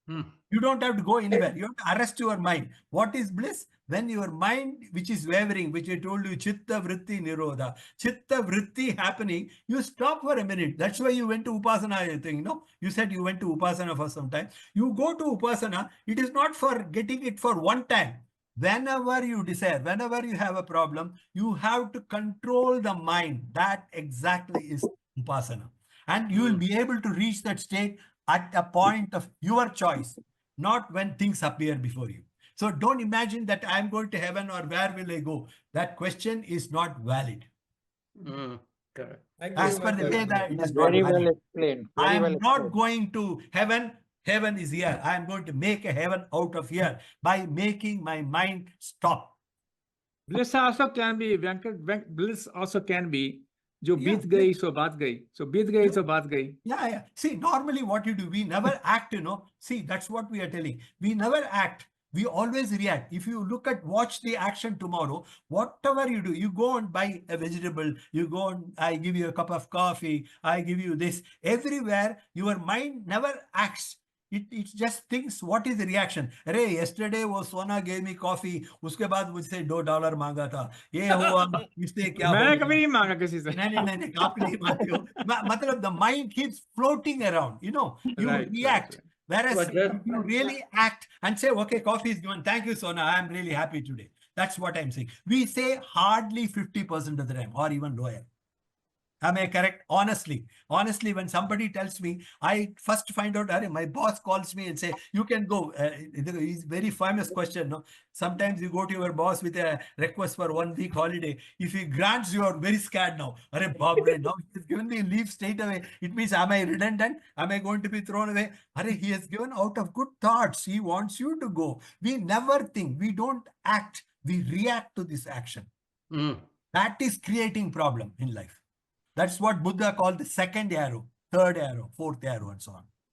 S1: You don't have to go anywhere. You have to arrest your mind. What is bliss? When your mind, which is wavering, which I told you, chitta vritti nirodha, chitta vritti happening, you stop for a minute. That's why you went to Upasana, I think, no? You said you went to Upasana for some time. You go to Upasana, it is not for getting it for one time. Whenever you desire, whenever you have a problem, you have to control the mind. That exactly is Upasana. And you will be able to reach that state at a point of your choice, not when things appear before you. So don't imagine that I'm going to heaven or where will I go. That question is not valid.
S4: Correct.
S1: As per the Veda, it is
S14: very
S1: not valid.
S14: well explained.
S1: I am
S14: Very well
S1: not
S14: explained.
S1: going to heaven. Heaven is here. I am going to make a heaven out of here by making my mind stop.
S3: Bliss also can be, bliss also can be, jo beet gayi so baat gayi. So beet gayi so baat gayi.
S1: Yeah. See, normally what you do, we never act, you know. See, that's what we are telling. We never act. We always react. If you watch the action tomorrow, whatever you do, you go and buy a vegetable, you go and I give you a cup of coffee, I give you this. Everywhere, your mind never acts. It just thinks, what is the reaction? Arey, yesterday Sona gave me coffee, uske baad mujhse $2 मांगा था. ये हुआ, इससे क्या
S3: मैंने
S1: होगा?
S3: कभी नहीं मांगा किसी से.
S1: नहीं, आप नहीं मांगते हो. मतलब the mind keeps floating around, you know, you react. Whereas if you really act and say, okay, coffee is given, thank you, Sona, I'm really happy today. That's what I'm saying. We say hardly 50% of the time or even lower. Am I correct? Honestly, when somebody tells me, I first find out, my boss calls me and say, you can go. It's very famous question. No? Sometimes you go to your boss with a request for 1 week holiday. If he grants, you are very scared now. Arey, Babre, now he has given me leave straight away. It means, am I redundant? Am I going to be thrown away? Arey, he has given out of good thoughts. He wants you to go. We never think. We don't act. We react to this action. That is creating problem in life. That's what Buddha called the second arrow, third arrow, fourth arrow, and so on.